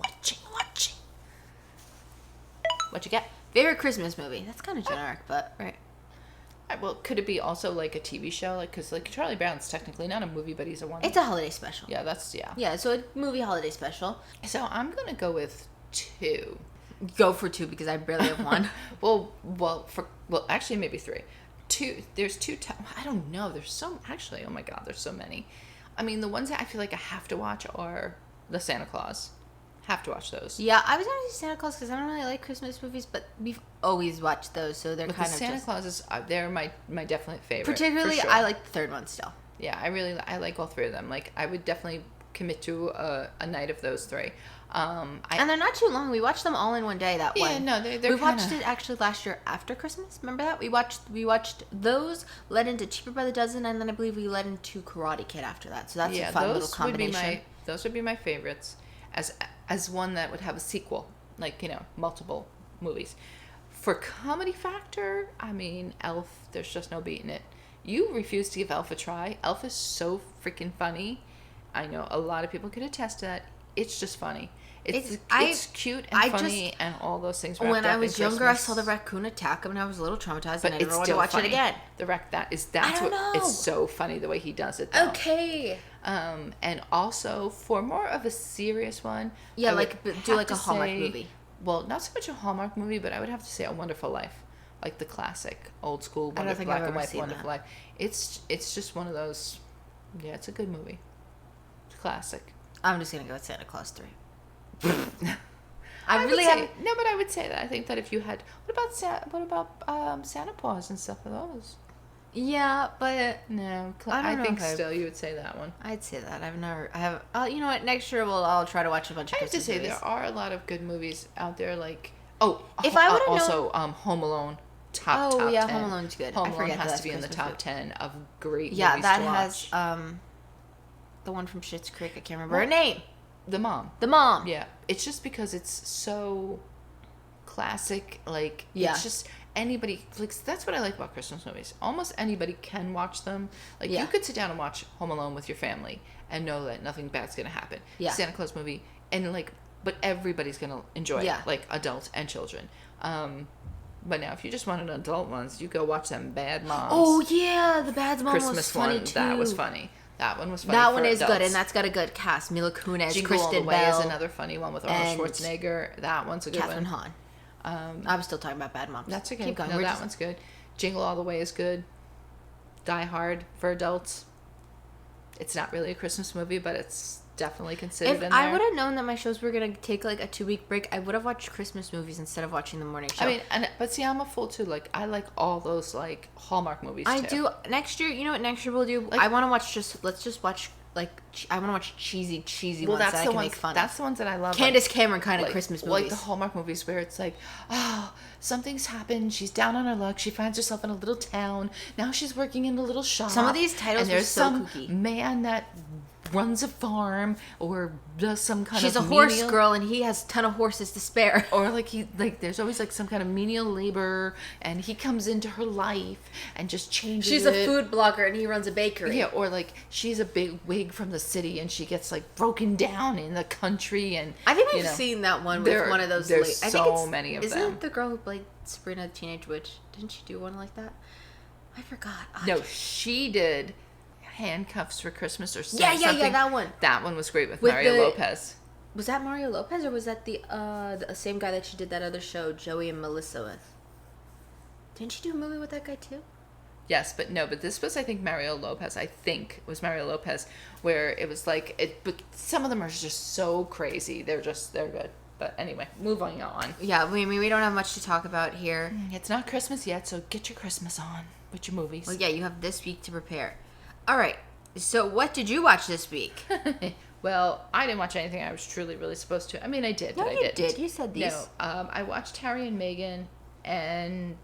S2: What you got?
S1: Favorite Christmas movie. That's kind of generic, but right.
S2: Well, could it be also like a TV show? Like, because like Charlie Brown's technically not a movie, but he's a one.
S1: It's a holiday special.
S2: Yeah,
S1: Yeah, so a movie holiday special.
S2: So I'm gonna go with 2.
S1: Go for 2 because I barely have one.
S2: well, actually maybe 3. There's 2. I don't know. There's so actually. Oh my God, there's so many. I mean, the ones that I feel like I have to watch are the Santa Claus. Have to watch those.
S1: Yeah, I was going to say Santa Claus because I don't really like Christmas movies, but we've always watched those, so they're kind of
S2: Santa Claus is they're my definite favorite.
S1: Particularly,
S2: sure.
S1: I like the third one still.
S2: Yeah, I like all 3 of them. Like, I would definitely commit to a night of those 3. And
S1: they're not too long. We watched them all in one day. That one.
S2: Yeah, no, they're.
S1: We watched it actually last year after Christmas. Remember that? We watched those, led into Cheaper by the Dozen, and then I believe we led into Karate Kid after that. So that's a fun little combination.
S2: Those would be my favorites, as one that would have a sequel, like multiple movies. For comedy factor, I mean, Elf. There's just no beating it. You refuse to give Elf a try. Elf is so freaking funny. I know a lot of people could attest to that. It's just funny. It's cute and funny and all those things.
S1: When I was younger, I saw the raccoon attack him and I was a little traumatized, and I never wanted to watch it again.
S2: It's so funny the way he does it, though.
S1: Okay.
S2: And also for more of a serious one,
S1: yeah, do like a Hallmark movie.
S2: Well, not so much a Hallmark movie, but I would have to say A Wonderful Life, like the classic old school black and white Wonderful Life. It's just one of those. Yeah, it's a good movie. It's a classic.
S1: I'm just gonna go with Santa Claus 3.
S2: I would say that. I think that if you had, what about Santa Claus and stuff of those?
S1: Yeah, but
S2: no, I think still you would say that one.
S1: I'd say that. You know what? Next year I'll try to watch a bunch of Christmas movies.
S2: There are a lot of good movies out there. Like
S1: if I would have
S2: known... Home Alone. Top 10.
S1: Home Alone's good.
S2: Home Alone has to be in the top 10 of great movies
S1: that
S2: to watch.
S1: has the one from Schitt's Creek. I can't remember her name.
S2: The mom.
S1: Yeah.
S2: It's just because it's so classic. Like,
S1: yeah.
S2: It's just anybody, like, that's what I like about Christmas movies. Almost anybody can watch them. Like, you could sit down and watch Home Alone with your family and know that nothing bad's going to happen.
S1: Yeah.
S2: Santa Claus movie. And, like, but everybody's going to enjoy it. Like, adults and children. But now, if you just wanted adult ones, you go watch them Bad Moms.
S1: Oh, yeah. The Bad Mom
S2: Christmas
S1: was funny,
S2: one,
S1: too.
S2: That was funny. That one was funny.
S1: That one is
S2: adults.
S1: good, and that's got a good cast. Mila Kunis,
S2: Jingle
S1: Kristen
S2: All the Way
S1: Bell
S2: is another funny one with Arnold Schwarzenegger. That one's a good
S1: Catherine
S2: one.
S1: Hahn. I was still talking about Bad Moms.
S2: That's okay.
S1: Keep going.
S2: No, that one's good. Jingle All the Way is good. Die Hard for adults. It's not really a Christmas movie, but it's definitely considered in there.
S1: If I would have known that my shows were going to take like a 2-week break, I would have watched Christmas movies instead of watching the morning show.
S2: I mean, but see, I'm a fool too. Like, I like all those like Hallmark movies too.
S1: I do. Next year, you know what next year we'll do? Like, I want to watch let's just watch I want to watch cheesy ones that I can make fun of.
S2: That's the ones that I love.
S1: Candace Cameron kind of Christmas movies.
S2: Like the Hallmark movies where it's like, oh, something's happened. She's down on her luck. She finds herself in a little town. Now she's working in a little shop.
S1: Some of these titles
S2: and there's
S1: are so
S2: some
S1: kooky.
S2: man that runs a farm or does some kind
S1: She's
S2: of
S1: a horse
S2: menial,
S1: girl, and he has a ton of horses to spare.
S2: or like there's always like some kind of menial labor, and he comes into her life and just changes
S1: She's
S2: it.
S1: a food blogger, and he runs a bakery.
S2: Yeah, or like she's a big wig from the city, and she gets like broken down in the country, and
S1: I think I've seen that one with one of those.
S2: There's
S1: I
S2: so
S1: think
S2: many of
S1: isn't
S2: them.
S1: Isn't it the girl who played Sabrina the Teenage Witch? Didn't she do one like that? I forgot.
S2: No, she did Handcuffs for Christmas or
S1: yeah,
S2: something.
S1: that one.
S2: That one was great with Mario Lopez.
S1: Was that Mario Lopez, or was that the same guy that she did that other show, Joey and Melissa, with? Didn't she do a movie with that guy too?
S2: Yes, but this was, I think, Mario Lopez. I think it was Mario Lopez, where it was like but some of them are just so crazy. They're good. But anyway, moving on.
S1: Yeah, we don't have much to talk about here.
S2: It's not Christmas yet, so get your Christmas on with your movies.
S1: Well, yeah, you have this week to prepare. All right. So, what did you watch this week?
S2: Well, I didn't watch anything I was truly really supposed to. I mean, I did, but I didn't.
S1: Did. You said these.
S2: No, I watched Harry and Meghan, and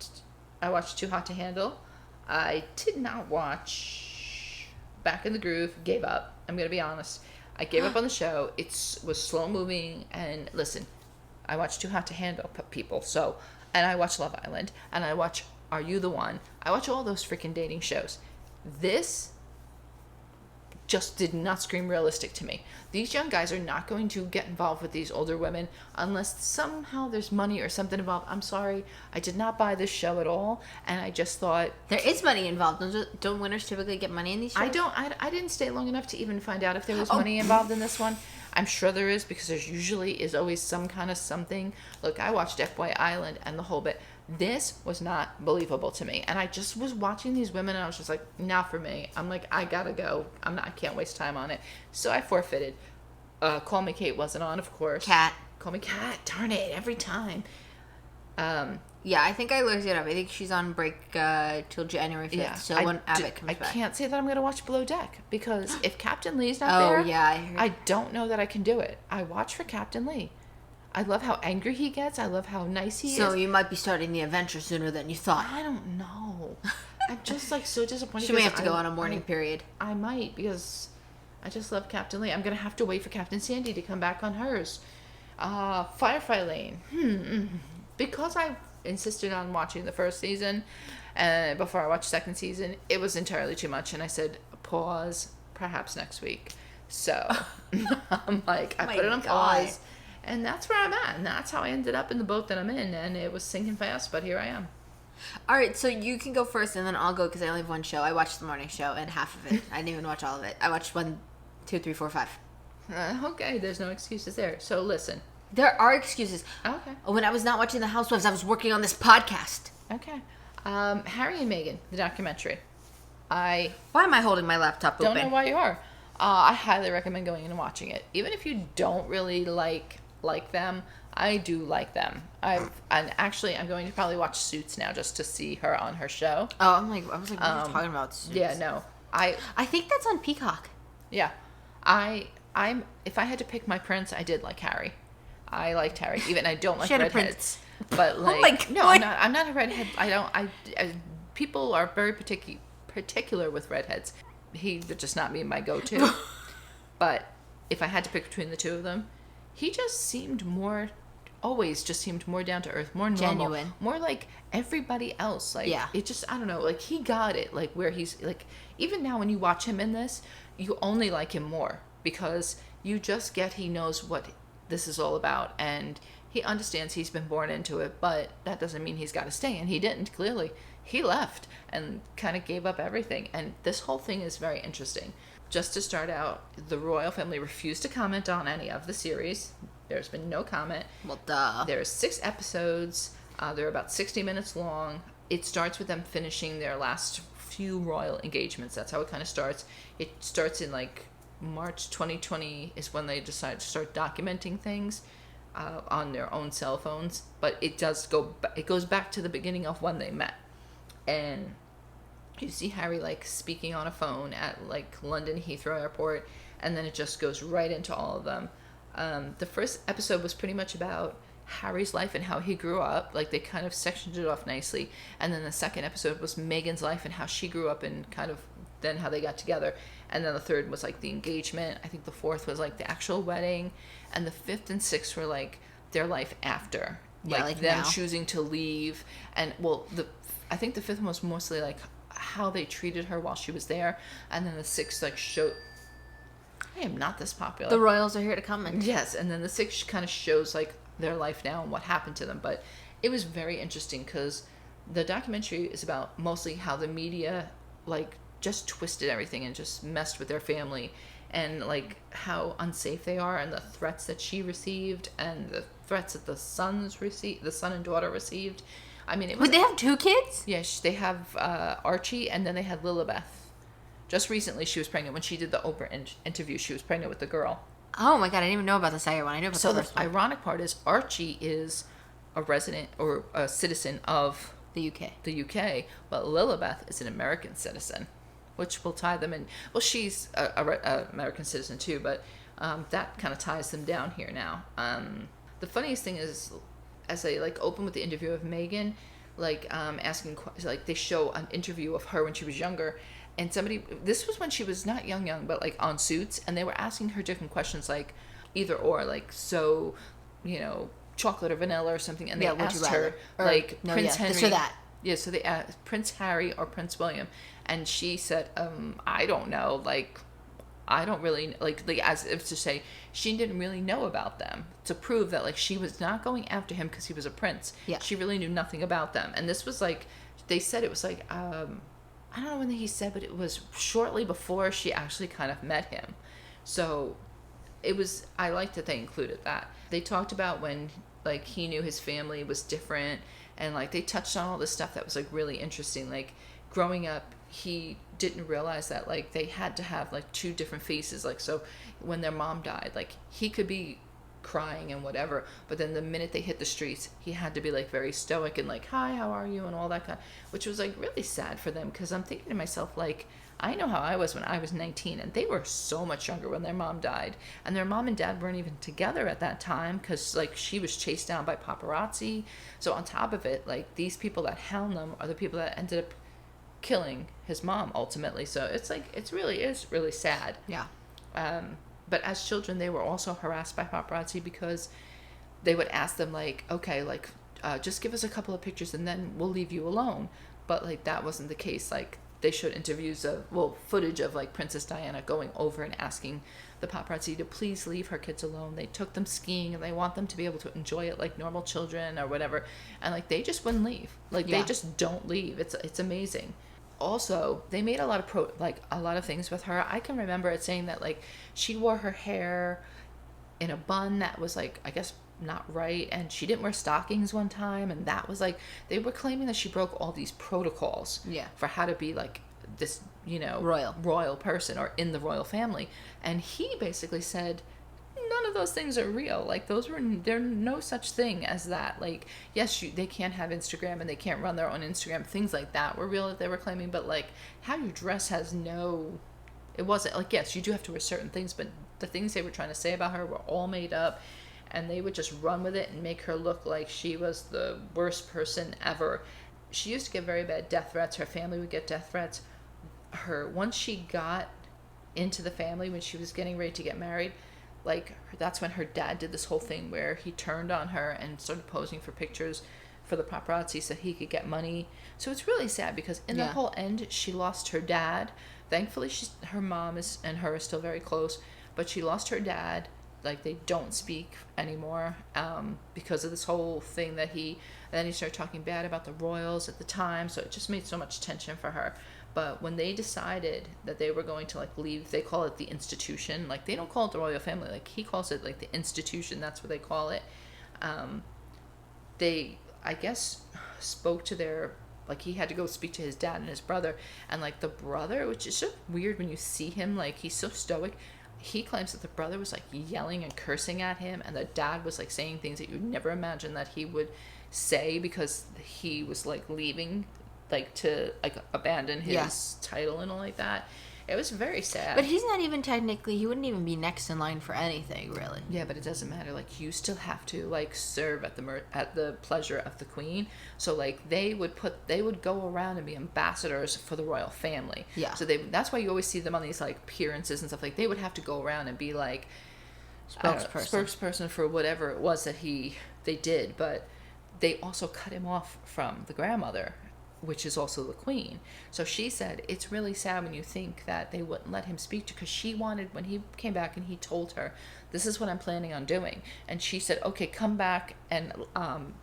S2: I watched Too Hot to Handle. I did not watch Back in the Groove. Gave up. I'm going to be honest. I gave up on the show. It was slow moving, and listen, I watched Too Hot to Handle, people. So, and I watch Love Island, and I watch Are You the One? I watch all those freaking dating shows. This just did not scream realistic to me. These young guys are not going to get involved with these older women unless somehow there's money or something involved. I'm sorry, I did not buy this show at all, and I just thought
S1: there is money involved. Don't winners typically get money in these shows?
S2: I didn't stay long enough to even find out if there was money involved in this one. I'm sure there is, because there usually is always some kind of something. Look, I watched FY Island and the whole bit. This was not believable to me, and I just was watching these women, and I was just like, not for me. I'm like, I gotta go. I can't waste time on it. So I forfeited. Call Me Kate wasn't on, of course.
S1: Cat.
S2: Call Me Cat. Darn it, every time.
S1: Yeah, I think I looked it up. I think she's on break till January 5th.
S2: Yeah,
S1: so when Abbott comes back.
S2: I can't say that I'm going to watch Below Deck, because if Captain Lee's not there,
S1: yeah,
S2: I don't know that I can do it. I watch for Captain Lee. I love how angry he gets. I love how nice he is.
S1: So you might be starting the adventure sooner than you thought.
S2: I don't know. I'm just like so disappointed.
S1: She may have to go on a mourning period.
S2: I might, because I just love Captain Lee. I'm going to have to wait for Captain Sandy to come back on hers. Firefly Lane. Because I insisted on watching the first season before I watched second season, it was entirely too much, and I said pause, perhaps next week. So I'm like, I put it on pause, and that's where I'm at, and that's how I ended up in the boat that I'm in, and it was sinking fast, but here I am.
S1: All right, so you can go first, and then I'll go, because I only have one show. I watched the morning show and half of it. I didn't even watch all of it. I watched 1, 2, 3, 4, 5.
S2: Okay, there's no excuses there. So listen.
S1: There are excuses.
S2: Okay.
S1: When I was not watching The Housewives, I was working on this podcast.
S2: Okay. Harry and Meghan, the documentary. Why
S1: am I holding my laptop open?
S2: Don't know why you are. I highly recommend going in and watching it. Even if you don't really like them, I do like them. I'm going to probably watch Suits now just to see her on her show.
S1: Oh, I was like, what are you talking about? Suits?
S2: Yeah, no. I
S1: think that's on Peacock.
S2: Yeah. If I had to pick my prince, I did like Harry. I liked Harry. Even I don't like redheads. But like,
S1: oh my God.
S2: No, I'm not a redhead. People are very particular with redheads. They're just not me, my go-to. But if I had to pick between the two of them, he just seemed more down to earth, more normal,
S1: genuine,
S2: more like everybody else. Like,
S1: yeah.
S2: It just, I don't know, like he got it. Like where he's like, even now when you watch him in this, you only like him more because you just get he knows what this is all about, and he understands he's been born into it, but that doesn't mean he's got to stay, and he didn't. Clearly he left and kind of gave up everything, and this whole thing is very interesting. Just to start out, the royal family refused to comment on any of the series. There's been no comment.
S1: Well, duh.
S2: There's 6 episodes. They're about 60 minutes long. It starts with them finishing their last few royal engagements. That's how it kind of starts. It starts in like March 2020 is when they decide to start documenting things on their own cell phones. But it goes back to the beginning of when they met. And you see Harry like speaking on a phone at like London Heathrow Airport, and then it just goes right into all of them. The first episode was pretty much about Harry's life and how he grew up. Like they kind of sectioned it off nicely. And then the second episode was Meghan's life and how she grew up and kind of then how they got together. and then the third was like the engagement. I think the fourth was like the actual wedding, and the fifth and sixth were like their life after, like them now. Choosing to leave. And well, I think the fifth one was mostly like how they treated her while she was there, and then the sixth like showed. I am not this popular.
S1: The royals are here to comment.
S2: Yes, and then the sixth kind of shows like their life now and what happened to them. But it was very interesting because the documentary is about mostly how the media like just twisted everything and just messed with their family, and like how unsafe they are, and the threats that she received, and the threats that the son and daughter received. I mean,
S1: Wait, they have 2 kids?
S2: Yes, they have Archie, and then they had Lilibeth. Just recently, she was pregnant. When she did the Oprah interview, she was pregnant with the girl.
S1: Oh my god, I didn't even know about the second one. I knew about the first one.
S2: So the ironic part is Archie is a resident or a citizen of
S1: the UK.
S2: The UK, but Lilibeth is an American citizen, which will tie them in. Well, she's a American citizen too, but that kind of ties them down here now. The funniest thing is, as I like open with the interview of Meghan, like asking, like they show an interview of her when she was younger. And this was when she was not young, but like on Suits, and they were asking her different questions, like either or, like, so, you know, chocolate or vanilla or something. And they asked her, like, Prince Henry.
S1: This or that.
S2: Yeah, so they asked Prince Harry or Prince William. And she said, I don't know, like, I don't really, like as if to say, she didn't really know about them, to prove that, like, she was not going after him because he was a prince.
S1: Yeah.
S2: She really knew nothing about them. And this was like, they said it was like, I don't know when he said, but it was shortly before she actually kind of met him. So it was, I liked that they included that. They talked about when, like, he knew his family was different, and, like, they touched on all this stuff that was, like, really interesting. Like, growing up, he didn't realize that, like, they had to have, like, 2 different faces. Like, so when their mom died, like, he could be crying and whatever, but then the minute they hit the streets, he had to be like very stoic and like, hi, how are you, and all that kind of, which was like really sad for them, because I'm thinking to myself, like, I know how I was when I was 19, and they were so much younger when their mom died, and their mom and dad weren't even together at that time, because like she was chased down by paparazzi. So on top of it, like, these people that hound them are the people that ended up killing his mom ultimately. So it's like, it really is really sad.
S1: Yeah.
S2: But as children, they were also harassed by paparazzi because they would ask them, like, okay, like, just give us a couple of pictures and then we'll leave you alone. But, like, that wasn't the case. Like, they showed footage of, like, Princess Diana going over and asking the paparazzi to please leave her kids alone. They took them skiing, and they want them to be able to enjoy it like normal children or whatever. And, like, they just wouldn't leave. Like, they just don't leave. It's amazing. Also, they made a lot of things with her. I can remember it saying that, like, she wore her hair in a bun that was, like, I guess not right, and she didn't wear stockings one time, and that was like, they were claiming that she broke all these protocols for how to be like this, you know, royal person or in the royal family. And he basically said, none of those things are real. Like, there's no such thing as that. Like, yes, they can't have Instagram and they can't run their own Instagram. Things like that were real that they were claiming, but like how you dress it wasn't like, yes, you do have to wear certain things, but the things they were trying to say about her were all made up, and they would just run with it and make her look like she was the worst person ever. She used to get very bad death threats. Her family would get death threats. Once she got into the family, when she was getting ready to get married, like, that's when her dad did this whole thing where he turned on her and started posing for pictures for the paparazzi so he could get money. So it's really sad because in the whole end, she lost her dad. Thankfully, her mom and her are still very close, but she lost her dad. Like, they don't speak anymore because of this whole thing that then he started talking bad about the royals at the time. So it just made so much tension for her. But when they decided that they were going to, like, leave, they call it the institution. Like, they don't call it the royal family. Like, he calls it, like, the institution. That's what they call it. They, I guess, spoke to like, he had to go speak to his dad and his brother. And, like, the brother, which is so weird when you see him, like, he's so stoic. He claims that the brother was, like, yelling and cursing at him. And the dad was, like, saying things that you'd never imagine that he would say because he was, like, leaving, like, to, like, abandon his title and all like that. It was very sad.
S1: But he's not even technically, he wouldn't even be next in line for anything, really.
S2: Yeah, but it doesn't matter. Like, you still have to, like, serve at the pleasure of the queen. So, like, they would go around and be ambassadors for the royal family.
S1: Yeah.
S2: So that's why you always see them on these, like, appearances and stuff. Like, they would have to go around and be, like, spokesperson for whatever it was that they did. But they also cut him off from the grandmother, which is also the queen. So she said it's really sad when you think that they wouldn't let him speak to, because she wanted, when he came back and he told her, this is what I'm planning on doing, and she said, okay, come back and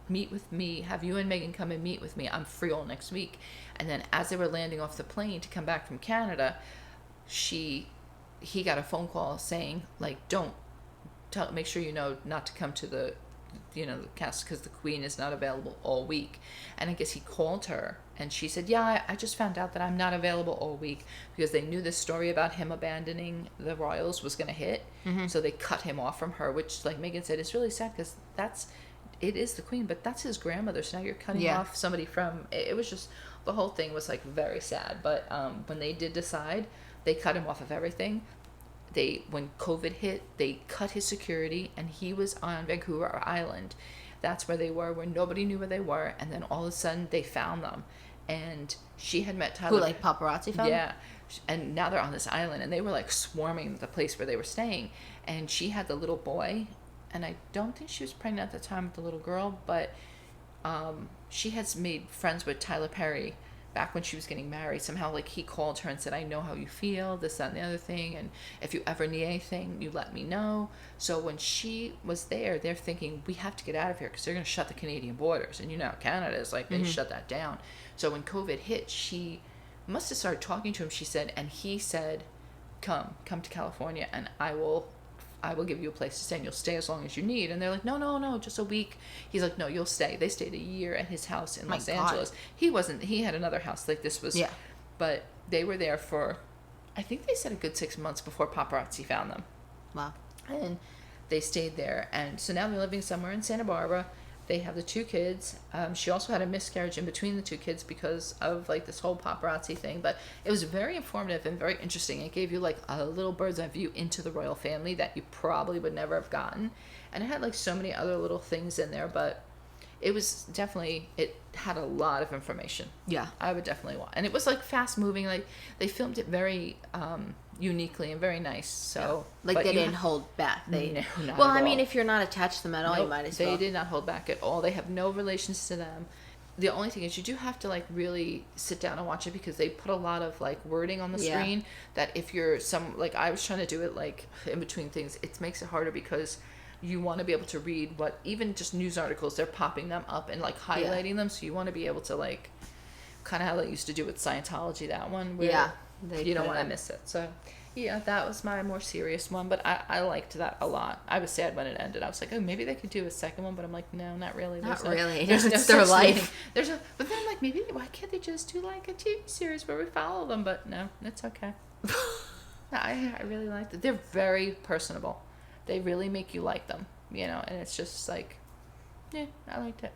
S2: meet with me, have you and Meghan come and meet with me, I'm free all next week. And then as they were landing off the plane to come back from Canada, he got a phone call saying, like, make sure you know not to come to the cast, because the queen is not available all week. And I guess he called her and she said, yeah, I just found out that I'm not available all week, because they knew this story about him abandoning the royals was going to hit. So they cut him off from her, which, like Meghan said, is really sad, because it is the queen, but that's his grandmother, so now you're cutting off somebody from it. Was just, the whole thing was, like, very sad. But when they did decide, they cut him off of everything. When COVID hit, they cut his security, and he was on Vancouver Island. That's where they were, where nobody knew where they were. And then all of a sudden, they found them. And she had met Tyler.
S1: Who, like, paparazzi found them?
S2: Yeah. And now they're on this island, and they were, like, swarming the place where they were staying. And she had the little boy, and I don't think she was pregnant at the time with the little girl, but she has made friends with Tyler Perry back when she was getting married. Somehow, like, he called her and said, I know how you feel, this, that, and the other thing, and if you ever need anything, you let me know. So when she was there, they're thinking, we have to get out of here, because they're going to shut the Canadian borders. And Canada is like, they shut that down. So when COVID hit, she must have started talking to him, she said, and he said, come to California, and I will give you a place to stay, and you'll stay as long as you need. And they're like, no, just a week. He's like, no, you'll stay. They stayed a year at his house in Los Angeles. He had another house. Like, this was, but they were there for, I think they said a good 6 months before paparazzi found them.
S1: Wow.
S2: And they stayed there. And so now they're living somewhere in Santa Barbara. They have the 2 kids. She also had a miscarriage in between the 2 kids because of, like, this whole paparazzi thing. But it was very informative and very interesting. It gave you, like, a little bird's eye view into the royal family that you probably would never have gotten. And it had, like, so many other little things in there. But it was definitely, it had a lot of information.
S1: Yeah.
S2: I would definitely want. And it was, like, fast moving. Like, they filmed it very uniquely and very nice. So
S1: like, they didn't hold back.
S2: No, not
S1: well,
S2: at all.
S1: I mean, if you're not attached to them at all, you might as well.
S2: They did not hold back at all. They have no relations to them. The only thing is, you do have to, like, really sit down and watch it, because they put a lot of, like, wording on the screen that if you're like, I was trying to do it, like, in between things, it makes it harder, because you want to be able to read what, even just news articles, they're popping them up and, like, highlighting them, so you want to be able to, like, kind of how they used to do with Scientology, that one, where you don't want to miss it. So yeah, that was my more serious one, but I liked that a lot. I was sad when it ended. I was like, oh, maybe they could do a second one, but I'm like, no, not really.
S1: Not really.
S2: There's
S1: it's their life.
S2: But then I'm like, maybe, why can't they just do, like, a TV series where we follow them? But no, it's okay. No, I really liked it. They're very personable. They really make you like them, and it's just like, yeah, I liked it.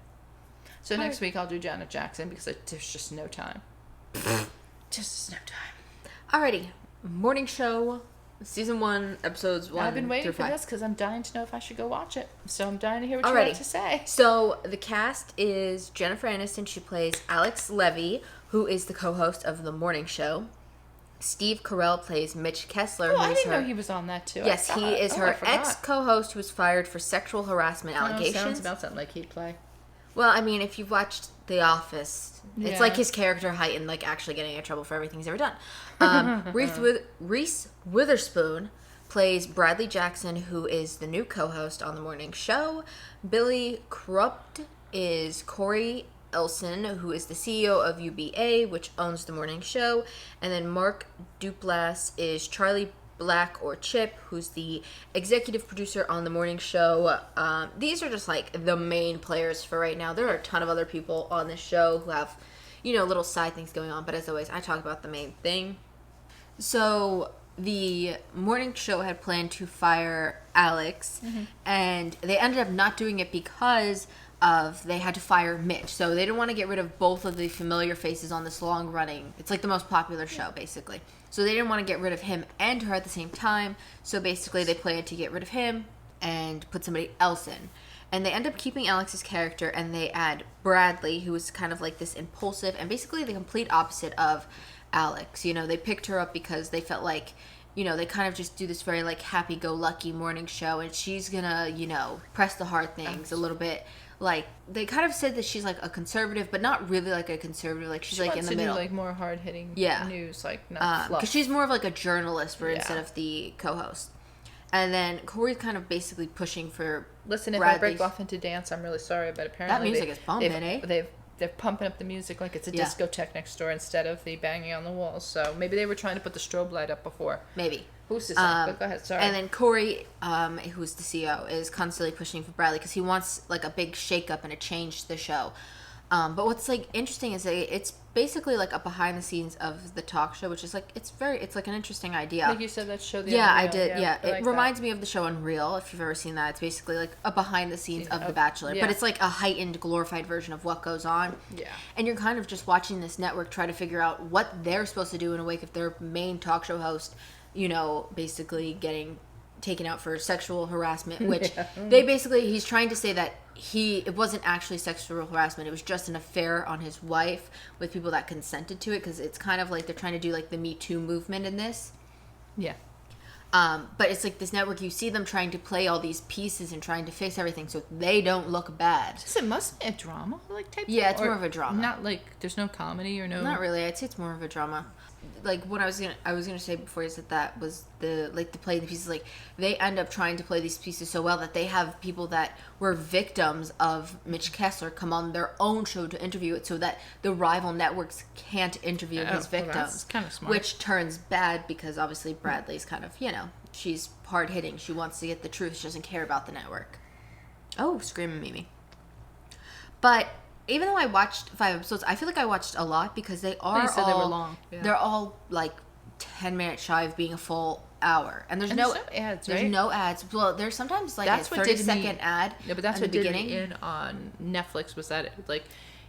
S2: So next week I'll do Janet Jackson, because there's just no time. Just no time.
S1: Alrighty. Morning show, season 1, episodes 1.
S2: I've been waiting for this because I'm dying to know if I should go watch it. So I'm dying to hear what you have to say.
S1: So the cast is Jennifer Aniston. She plays Alex Levy, who is the co-host of the morning show. Steve Carell plays Mitch Kessler.
S2: Oh, I didn't know he was on that too.
S1: Yes, he is her ex-co-host who was fired for sexual harassment allegations.
S2: Sounds about something like he'd play.
S1: Well, I mean, if you've watched The Office, it's like his character heightened, like, actually getting in trouble for everything he's ever done. Reese Witherspoon plays Bradley Jackson, who is the new co-host on the morning show. Billy Crudup is Corey Elson, who is the CEO of UBA, which owns the morning show. And then Mark Duplass is Charlie Black, or Chip, who's the executive producer on the morning show. These are just, like, the main players for right now. There are a ton of other people on this show who have, little side things going on, but as always, I talk about the main thing. So the morning show had planned to fire Alex, and they ended up not doing it because of they had to fire Mitch. So they didn't want to get rid of both of the familiar faces on this long running. It's like the most popular show, basically. So they didn't want to get rid of him and her at the same time. So basically they planned to get rid of him and put somebody else in. And they end up keeping Alex's character, and they add Bradley, who is kind of like this impulsive and basically the complete opposite of Alex. You know, they picked her up because they felt like, you know, they kind of just do this very like happy-go-lucky morning show, and she's gonna, you know, press the hard things a little bit. Like, they kind of said that she's like a conservative, but not really like a conservative. Like, she's like in the middle.
S2: Do, like, more hard-hitting news, like not fluff.
S1: Because she's more of like a journalist instead of the co-host. And then Corey's kind of basically pushing for
S2: Listen, if
S1: Bradley's.
S2: I break off into dance, I'm really sorry, but apparently
S1: that music is bumping,
S2: they're pumping up the music like it's a discotheque next door instead of the banging on the walls. So maybe they were trying to put the strobe light up before.
S1: Maybe.
S2: Who's to say? But go ahead, sorry.
S1: And then Corey, who's the CEO, is constantly pushing for Bradley because he wants like a big shake-up and a change to the show. But what's like interesting is that it's basically like a behind the scenes of the talk show, which is like it's like an interesting idea.
S2: Like you said, that show.
S1: I did. Yeah, it reminds me of the show Unreal. If you've ever seen that, it's basically like a behind the scenes of The Bachelor, but it's like a heightened, glorified version of what goes on.
S2: Yeah.
S1: And you're kind of just watching this network try to figure out what they're supposed to do in a wake of their main talk show host, you know, basically getting taken out for sexual harassment, which he's trying to say that it wasn't actually sexual harassment, it was just an affair on his wife with people that consented to it, because it's kind of like they're trying to do like the Me Too movement in this.
S2: Yeah.
S1: But it's like this network, you see them trying to play all these pieces and trying to fix everything so they don't look bad.
S2: So it must be a drama like type
S1: Yeah,
S2: thing?
S1: it's more of a drama.
S2: Not like there's no comedy or no.
S1: Not really. I'd say it's more of a drama. Like what I was gonna say before is that was the play the pieces, like they end up trying to play these pieces so well that they have people that were victims of Mitch Kessler come on their own show to interview it, so that the rival networks can't interview his victims.
S2: Well, that's kind of smart.
S1: Which turns bad because obviously Bradley's kind of, you know, she's hard hitting. She wants to get the truth. She doesn't care about the network. Oh, screaming Mimi. But even though I watched 5 episodes, I feel like I watched a lot because they are
S2: You said they were long. Yeah.
S1: They're all like 10 minutes shy of being a full hour, and there's no
S2: ads. Right?
S1: There's no ads. Well, there's sometimes like
S2: that's
S1: a 30-second ad.
S2: Yeah, but that's
S1: at
S2: what
S1: the
S2: did
S1: beginning.
S2: me in on Netflix was that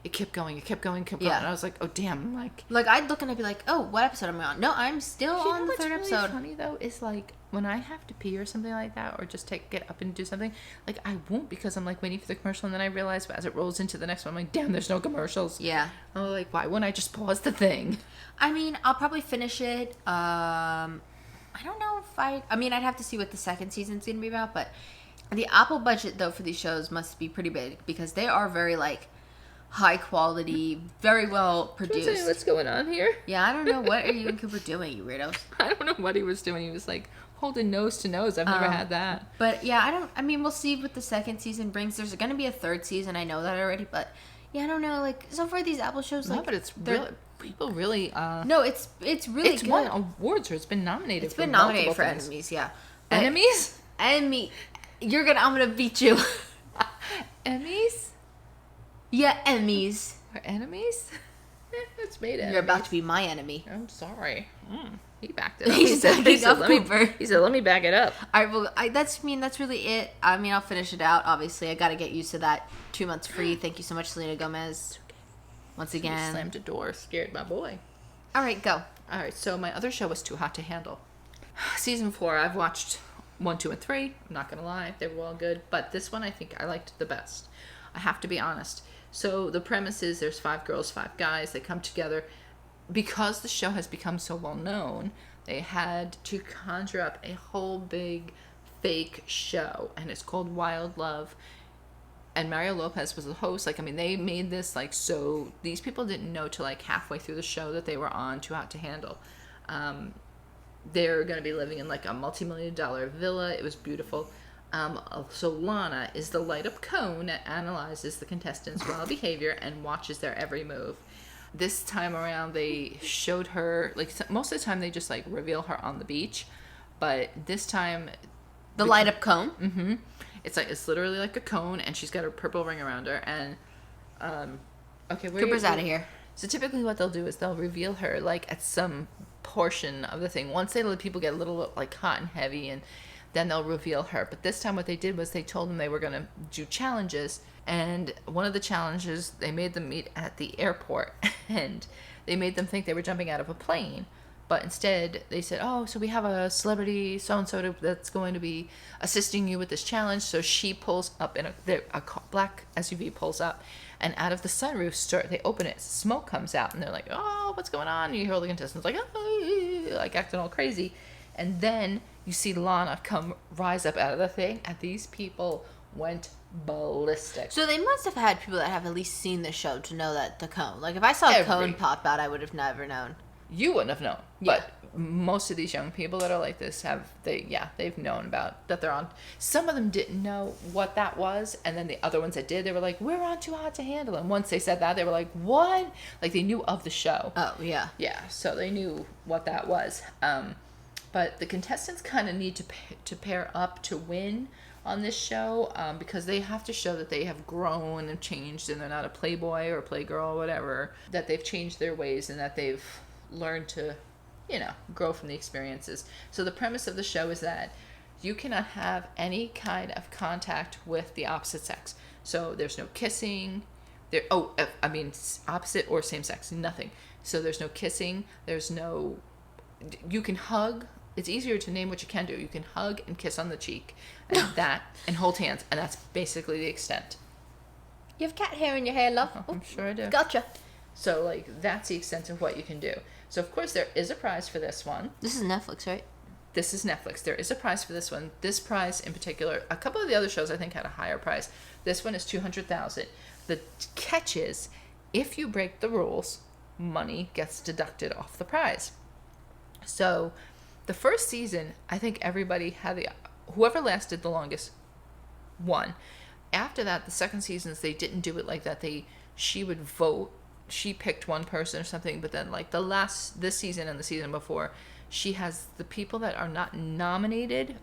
S2: it kept going, and I was like, oh damn, like
S1: I'd look and I'd be like, oh, what episode am I on? No, I'm still on the third episode.
S2: What's really funny though is like when I have to pee or something like that, or just get up and do something, like I won't, because I'm like waiting for the commercial, and then I realize as it rolls into the next one, I'm like, damn, there's no commercials.
S1: Yeah.
S2: I'm like, why wouldn't I just pause the thing?
S1: I mean, I'll probably finish it. I don't know if I mean, I'd have to see what the second season's gonna be about, but the Apple budget though for these shows must be pretty big because they are very like high quality, very well produced.
S2: What's going on here?
S1: Yeah, I don't know what are you and Cooper doing, you weirdos.
S2: I don't know what he was doing. He was like holding nose to nose. I've never had that.
S1: But yeah, I mean, we'll see what the second season brings. There's going to be a third season. I know that already, but yeah, I don't know. Like so far, these Apple shows, like,
S2: no, but it's really people really.
S1: No, it's really
S2: it's
S1: good.
S2: won awards, or it's been nominated.
S1: It's been nominated for Enemies. Yeah,
S2: Enemies.
S1: I'm gonna beat you.
S2: Emmys.
S1: Yeah, Emmys.
S2: Or enemies? It's made
S1: You're about to be my enemy.
S2: I'm sorry. He backed it up.
S1: He's backing up, Cooper.
S2: He said, let me back it up.
S1: All right, well, that's really it. I mean, I'll finish it out. Obviously, I got to get used to that 2 months free. Thank you so much, Selena Gomez. Once again.
S2: Slammed a door, scared my boy.
S1: All right, go.
S2: All right, so my other show was Too Hot to Handle. Season 4, I've watched 1, 2, and 3. I'm not going to lie. They were all good. But this one I think I liked the best. I have to be honest. So the premise is there's 5 girls, 5 guys. They come together. Because the show has become so well known, they had to conjure up a whole big fake show. And it's called Wild Love. And Mario Lopez was the host. Like, I mean, they made this, like, so these people didn't know till, like, halfway through the show that they were on Too Hot to Handle. They're going to be living in, like, a multi-million-dollar villa. It was beautiful. So Lana is the light-up cone that analyzes the contestants' wild behavior and watches their every move. This time around, they showed her, like, most of the time they just, like, reveal her on the beach. But this time...
S1: The light-up cone?
S2: Mm-hmm. It's literally like a cone, and she's got a purple ring around her, and, okay,
S1: Cooper's out of here.
S2: So typically what they'll do is they'll reveal her, like, at some portion of the thing. Once they let people get a little, like, hot and heavy, and then they'll reveal her. But this time what they did was they told them they were going to do challenges. And one of the challenges, they made them meet at the airport. And they made them think they were jumping out of a plane. But instead, they said, oh, so we have a celebrity so-and-so that's going to be assisting you with this challenge. So she pulls up in a black SUV pulls up. And out of the sunroof, they open it, smoke comes out. And they're like, oh, what's going on? And you hear all the contestants like, oh, like acting all crazy. And then you see Lana rise up out of the thing. And these people went ballistic.
S1: So they must have had people that have at least seen the show to know that the cone. Like, if I saw a cone pop out, I would have never known.
S2: You wouldn't have known. Yeah. But most of these young people that are like this they've known about that they're on. Some of them didn't know what that was, and then the other ones that did, they were like, we're on Too Hot to Handle. And once they said that, they were like, what? Like, they knew of the show.
S1: Oh, yeah.
S2: Yeah, so they knew what that was. But the contestants kind of need to pair up to win on this show, because they have to show that they have grown and changed, and they're not a playboy or a playgirl or whatever, that they've changed their ways and that they've learned to, grow from the experiences. So the premise of the show is that you cannot have any kind of contact with the opposite sex. So there's no kissing. Opposite or same sex, nothing. So there's no kissing. You can hug. It's easier to name what you can do. You can hug and kiss on the cheek, and hold hands, and that's basically the extent.
S1: You have cat hair in your hair, love.
S2: I'm sure I do.
S1: Gotcha.
S2: So, that's the extent of what you can do. So, of course, there is a prize for this one.
S1: This is Netflix, right?
S2: This is Netflix. There is a prize for this one. This prize in particular, a couple of the other shows I think had a higher prize. This one is $200,000. The catch is, if you break the rules, money gets deducted off the prize. So, the first season, I think everybody had whoever lasted the longest won. After that, the second seasons, they didn't do it like that. She would vote. She picked one person or something, but then this season and the season before, she has the people that are not nominated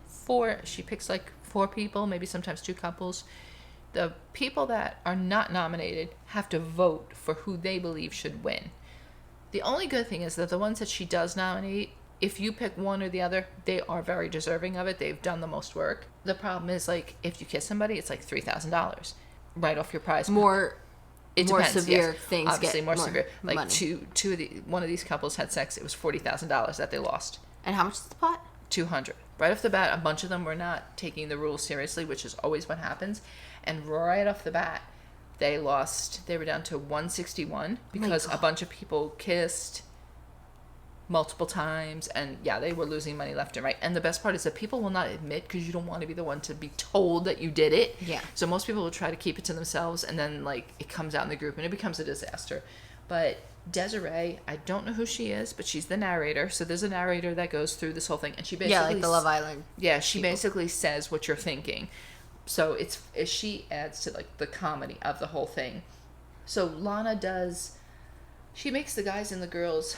S2: she picks 4 people, maybe sometimes 2 couples. The people that are not nominated have to vote for who they believe should win. The only good thing is that the ones that she does nominate, if you pick one or the other, they are very deserving of it. They've done the most work. The problem is, if you kiss somebody, it's $3,000 right off your prize. It depends,
S1: severe
S2: yes.
S1: things
S2: Obviously,
S1: get
S2: more severe.
S1: money.
S2: One of these couples had sex. It was $40,000 that they lost.
S1: And how much is the pot?
S2: $200. Right off the bat, a bunch of them were not taking the rules seriously, which is always what happens. And right off the bat, they lost. They were down to $161 because a bunch of people kissed multiple times, and they were losing money left and right. And the best part is that people will not admit, because you don't want to be the one to be told that you did it.
S1: Yeah.
S2: So most people will try to keep it to themselves, and then it comes out in the group and it becomes a disaster. But Desiree, I don't know who she is, but she's the narrator. So there's a narrator that goes through this whole thing, and she basically
S1: like the Love Island.
S2: Yeah, she basically says what you're thinking. So she adds to the comedy of the whole thing. So Lana she makes the guys and the girls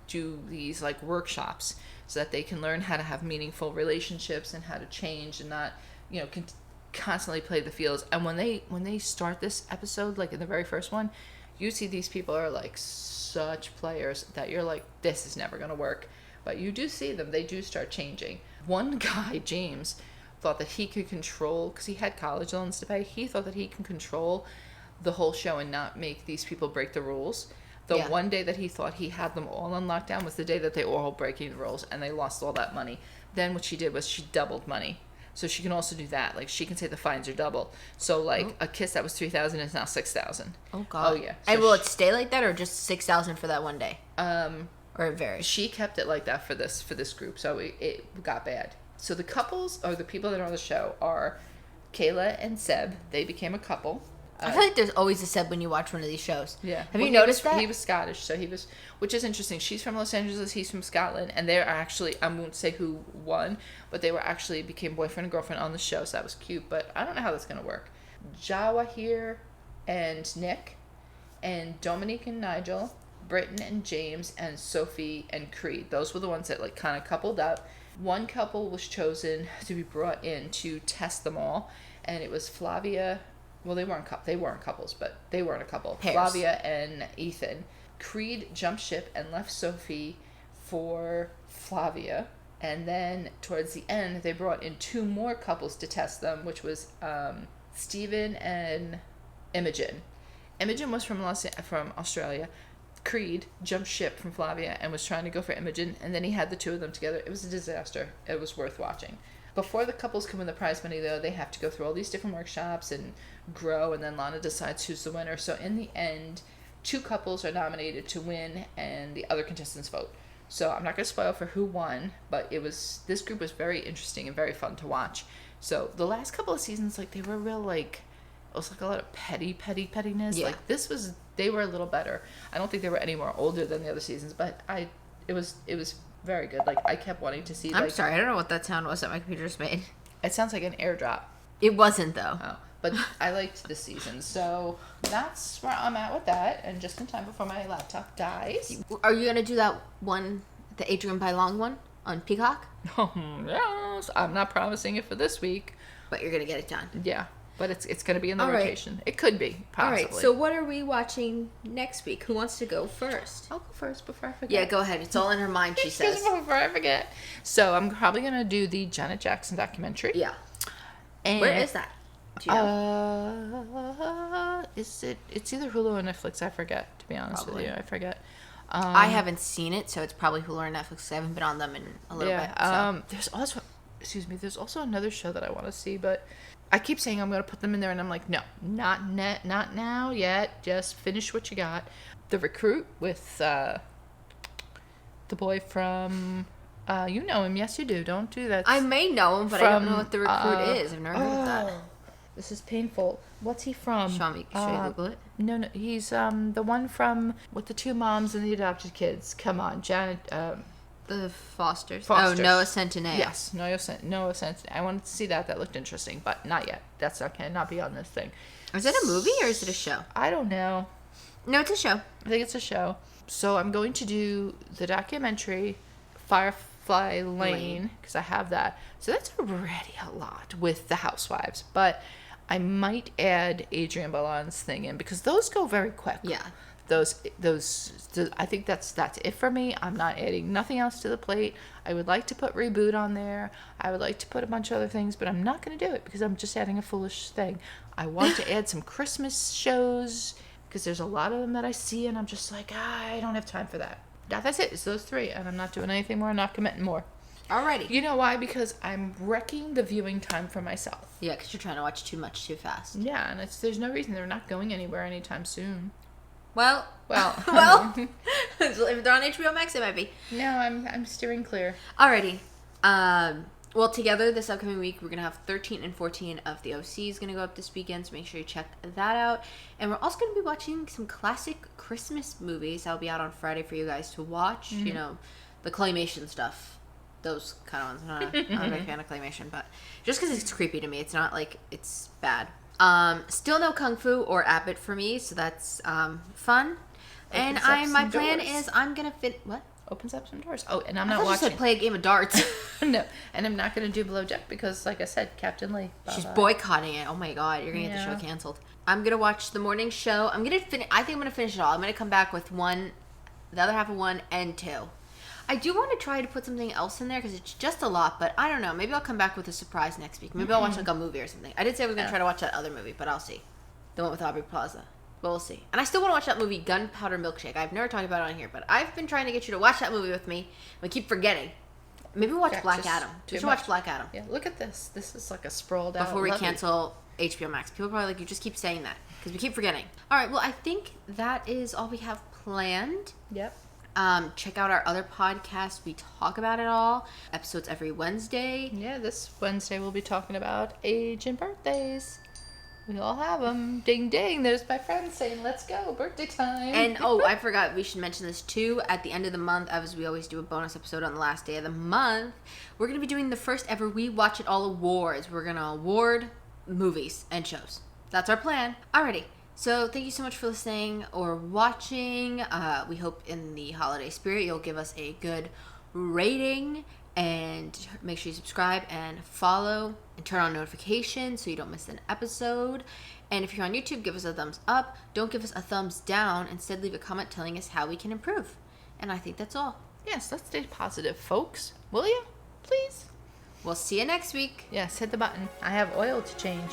S2: do these workshops so that they can learn how to have meaningful relationships and how to change and not constantly play the fields. And when they start this episode, in the very first one, you see these people are such players that you're this is never going to work. But you do see them. They do start changing. One guy, James, thought that he could control, because he had college loans to pay, he thought that he can control the whole show and not make these people break the rules. The one day that he thought he had them all on lockdown was the day that they were all breaking the rules, and they lost all that money. Then what she did was she doubled money. So she can also do that. She can say the fines are double. So a kiss that was $3,000 is now $6,000.
S1: Oh God.
S2: Oh yeah. So
S1: and will it stay like that, or just $6,000 for that one day? Or it varies.
S2: She kept it like that for this group, so it got bad. So the couples, or the people that are on the show, are Kayla and Seb. They became a couple.
S1: I feel like there's always a Seb when you watch one of these shows.
S2: Yeah.
S1: Have you noticed that?
S2: He was Scottish, so which is interesting. She's from Los Angeles, he's from Scotland, and they're actually, I won't say who won, but they became boyfriend and girlfriend on the show, so that was cute, but I don't know how that's going to work. Jawahir and Nick, and Dominique and Nigel, Britton and James, and Sophie and Creed. Those were the ones that kind of coupled up. One couple was chosen to be brought in to test them all, and it was Flavia. Well, they weren't couples, but they weren't a couple.
S1: Pairs.
S2: Flavia and Ethan. Creed jumped ship and left Sophie for Flavia. And then towards the end, they brought in 2 more couples to test them, which was Stephen and Imogen. Imogen was from Australia. Creed jumped ship from Flavia and was trying to go for Imogen, and then he had the 2 of them together. It was a disaster. It was worth watching. Before the couples can win the prize money, though, they have to go through all these different workshops and grow, and then Lana decides who's the winner. So in the end, 2 couples are nominated to win, and the other contestants vote. So I'm not going to spoil for who won, but this group was very interesting and very fun to watch. So the last couple of seasons, like, they were real, like, it was like a lot of pettiness.
S1: Yeah.
S2: Like, they were a little better. I don't think they were any more older than the other seasons, but it was very good. Like, I kept wanting to see.
S1: I'm sorry, I don't know what that sound was that my computer just made.
S2: It sounds like an airdrop.
S1: It wasn't though.
S2: Oh, but I liked this season, so that's where I'm at with that. And just in time before my laptop dies.
S1: Are you gonna do that one, the Adrian Bailon one on Peacock?
S2: Yes, I'm not promising it for this week,
S1: but you're gonna get it done.
S2: Yeah. But it's going to be in the
S1: All right.
S2: rotation. It could be, possibly.
S1: All right, so what are we watching next week? Who wants to go first?
S2: I'll go first before I forget.
S1: Yeah, go ahead. It's all in her mind, she says.
S2: Before I forget. So I'm probably going to do the Janet Jackson documentary.
S1: Yeah.
S2: And
S1: where is that? Do you know?
S2: It's either Hulu or Netflix. I forget, to be honest with you. I forget.
S1: I haven't seen it, so it's probably Hulu or Netflix. I haven't been on them in a little bit. So.
S2: There's also another show that I want to see, but I keep saying I'm going to put them in there, and I'm like, no, not now yet. Just finish what you got. The Recruit with the boy from, you know him. Yes, you do. Don't do that.
S1: I may know him, but I don't know what The Recruit is. I've never heard of that.
S2: This is painful. What's he from?
S1: Should I Google it?
S2: No, he's the one from with the 2 moms and the adopted kids. Come on, Janet.
S1: The Fosters.
S2: Fosters.
S1: Oh, Noah Centineo.
S2: Yes, Noah Centineo. I wanted to see that. That looked interesting, but not yet. That's okay. Not be on this thing.
S1: Is it a movie or is it a show?
S2: I don't know.
S1: No, it's a show.
S2: I think it's a show. So I'm going to do the documentary Firefly Lane because I have that. So that's already a lot with the housewives, but I might add Adrian Bailon's thing in because those go very quick.
S1: Yeah.
S2: Those I think that's it for me. I'm not adding nothing else to the plate. I would like to put Reboot on there. I would like to put a bunch of other things, but I'm not going to do it because I'm just adding a foolish thing. I want to add some Christmas shows because there's a lot of them that I see and I'm just like, I don't have time for that. That's it. It's those 3 and I'm not doing anything more. I'm not committing more.
S1: Alrighty.
S2: You know why? Because I'm wrecking the viewing time for myself.
S1: Yeah, because you're trying to watch too much too fast.
S2: Yeah, and there's no reason. They're not going anywhere anytime soon.
S1: Well, if they're on HBO Max, it might be.
S2: No, I'm steering clear.
S1: Alrighty. Well, together this upcoming week, we're going to have 13 and 14 of the OC is going to go up this weekend, so make sure you check that out. And we're also going to be watching some classic Christmas movies that'll be out on Friday for you guys to watch. Mm-hmm. You know, the claymation stuff. Those kind of ones. I'm not a big fan of claymation, but just because it's creepy to me, it's not like it's bad. Still no Kung Fu or Abbott for me, so that's fun. And my plan is I'm gonna what?
S2: Opens up some doors. Oh, and I'm
S1: not
S2: watching.
S1: You said play a game of darts.
S2: No, and I'm not gonna do BlowJack because, like I said, Captain Lee.
S1: She's boycotting it. Oh my god, you're gonna get the show canceled. I'm gonna watch the morning show. I think I'm gonna finish it all. I'm gonna come back with the other half of 1 and 2. I do want to try to put something else in there because it's just a lot, but I don't know. Maybe I'll come back with a surprise next week. Maybe I'll watch like a movie or something. I did say I was going to try to watch that other movie, but I'll see. The one with Aubrey Plaza. But we'll see. And I still want to watch that movie, Gunpowder Milkshake. I've never talked about it on here, but I've been trying to get you to watch that movie with me. We keep forgetting. Maybe we'll watch Black Adam. We should watch Black Adam.
S2: Yeah, look at this. This is like a sprawled out.
S1: Before we cancel HBO Max. People are probably like, you just keep saying that because we keep forgetting. All right, well, I think that is all we have planned.
S2: Yep.
S1: Check out our other podcasts. We talk about it all. Episodes every Wednesday.
S2: Yeah, this Wednesday we'll be talking about age and birthdays. We all have them. Ding, ding. There's my friend saying, let's go. Birthday time.
S1: And, I forgot. We should mention this, too. At the end of the month, as we always do a bonus episode on the last day of the month, we're going to be doing the first ever We Watch It All awards. We're going to award movies and shows. That's our plan. Alrighty. So thank you so much for listening or watching. We hope in the holiday spirit you'll give us a good rating and make sure you subscribe and follow and turn on notifications so you don't miss an episode. And if you're on YouTube, give us a thumbs up. Don't give us a thumbs down. Instead, leave a comment telling us how we can improve. And I think that's all.
S2: Yes, let's stay positive, folks. Will you? Please.
S1: We'll see you next week.
S2: Yes, hit the button. I have oil to change.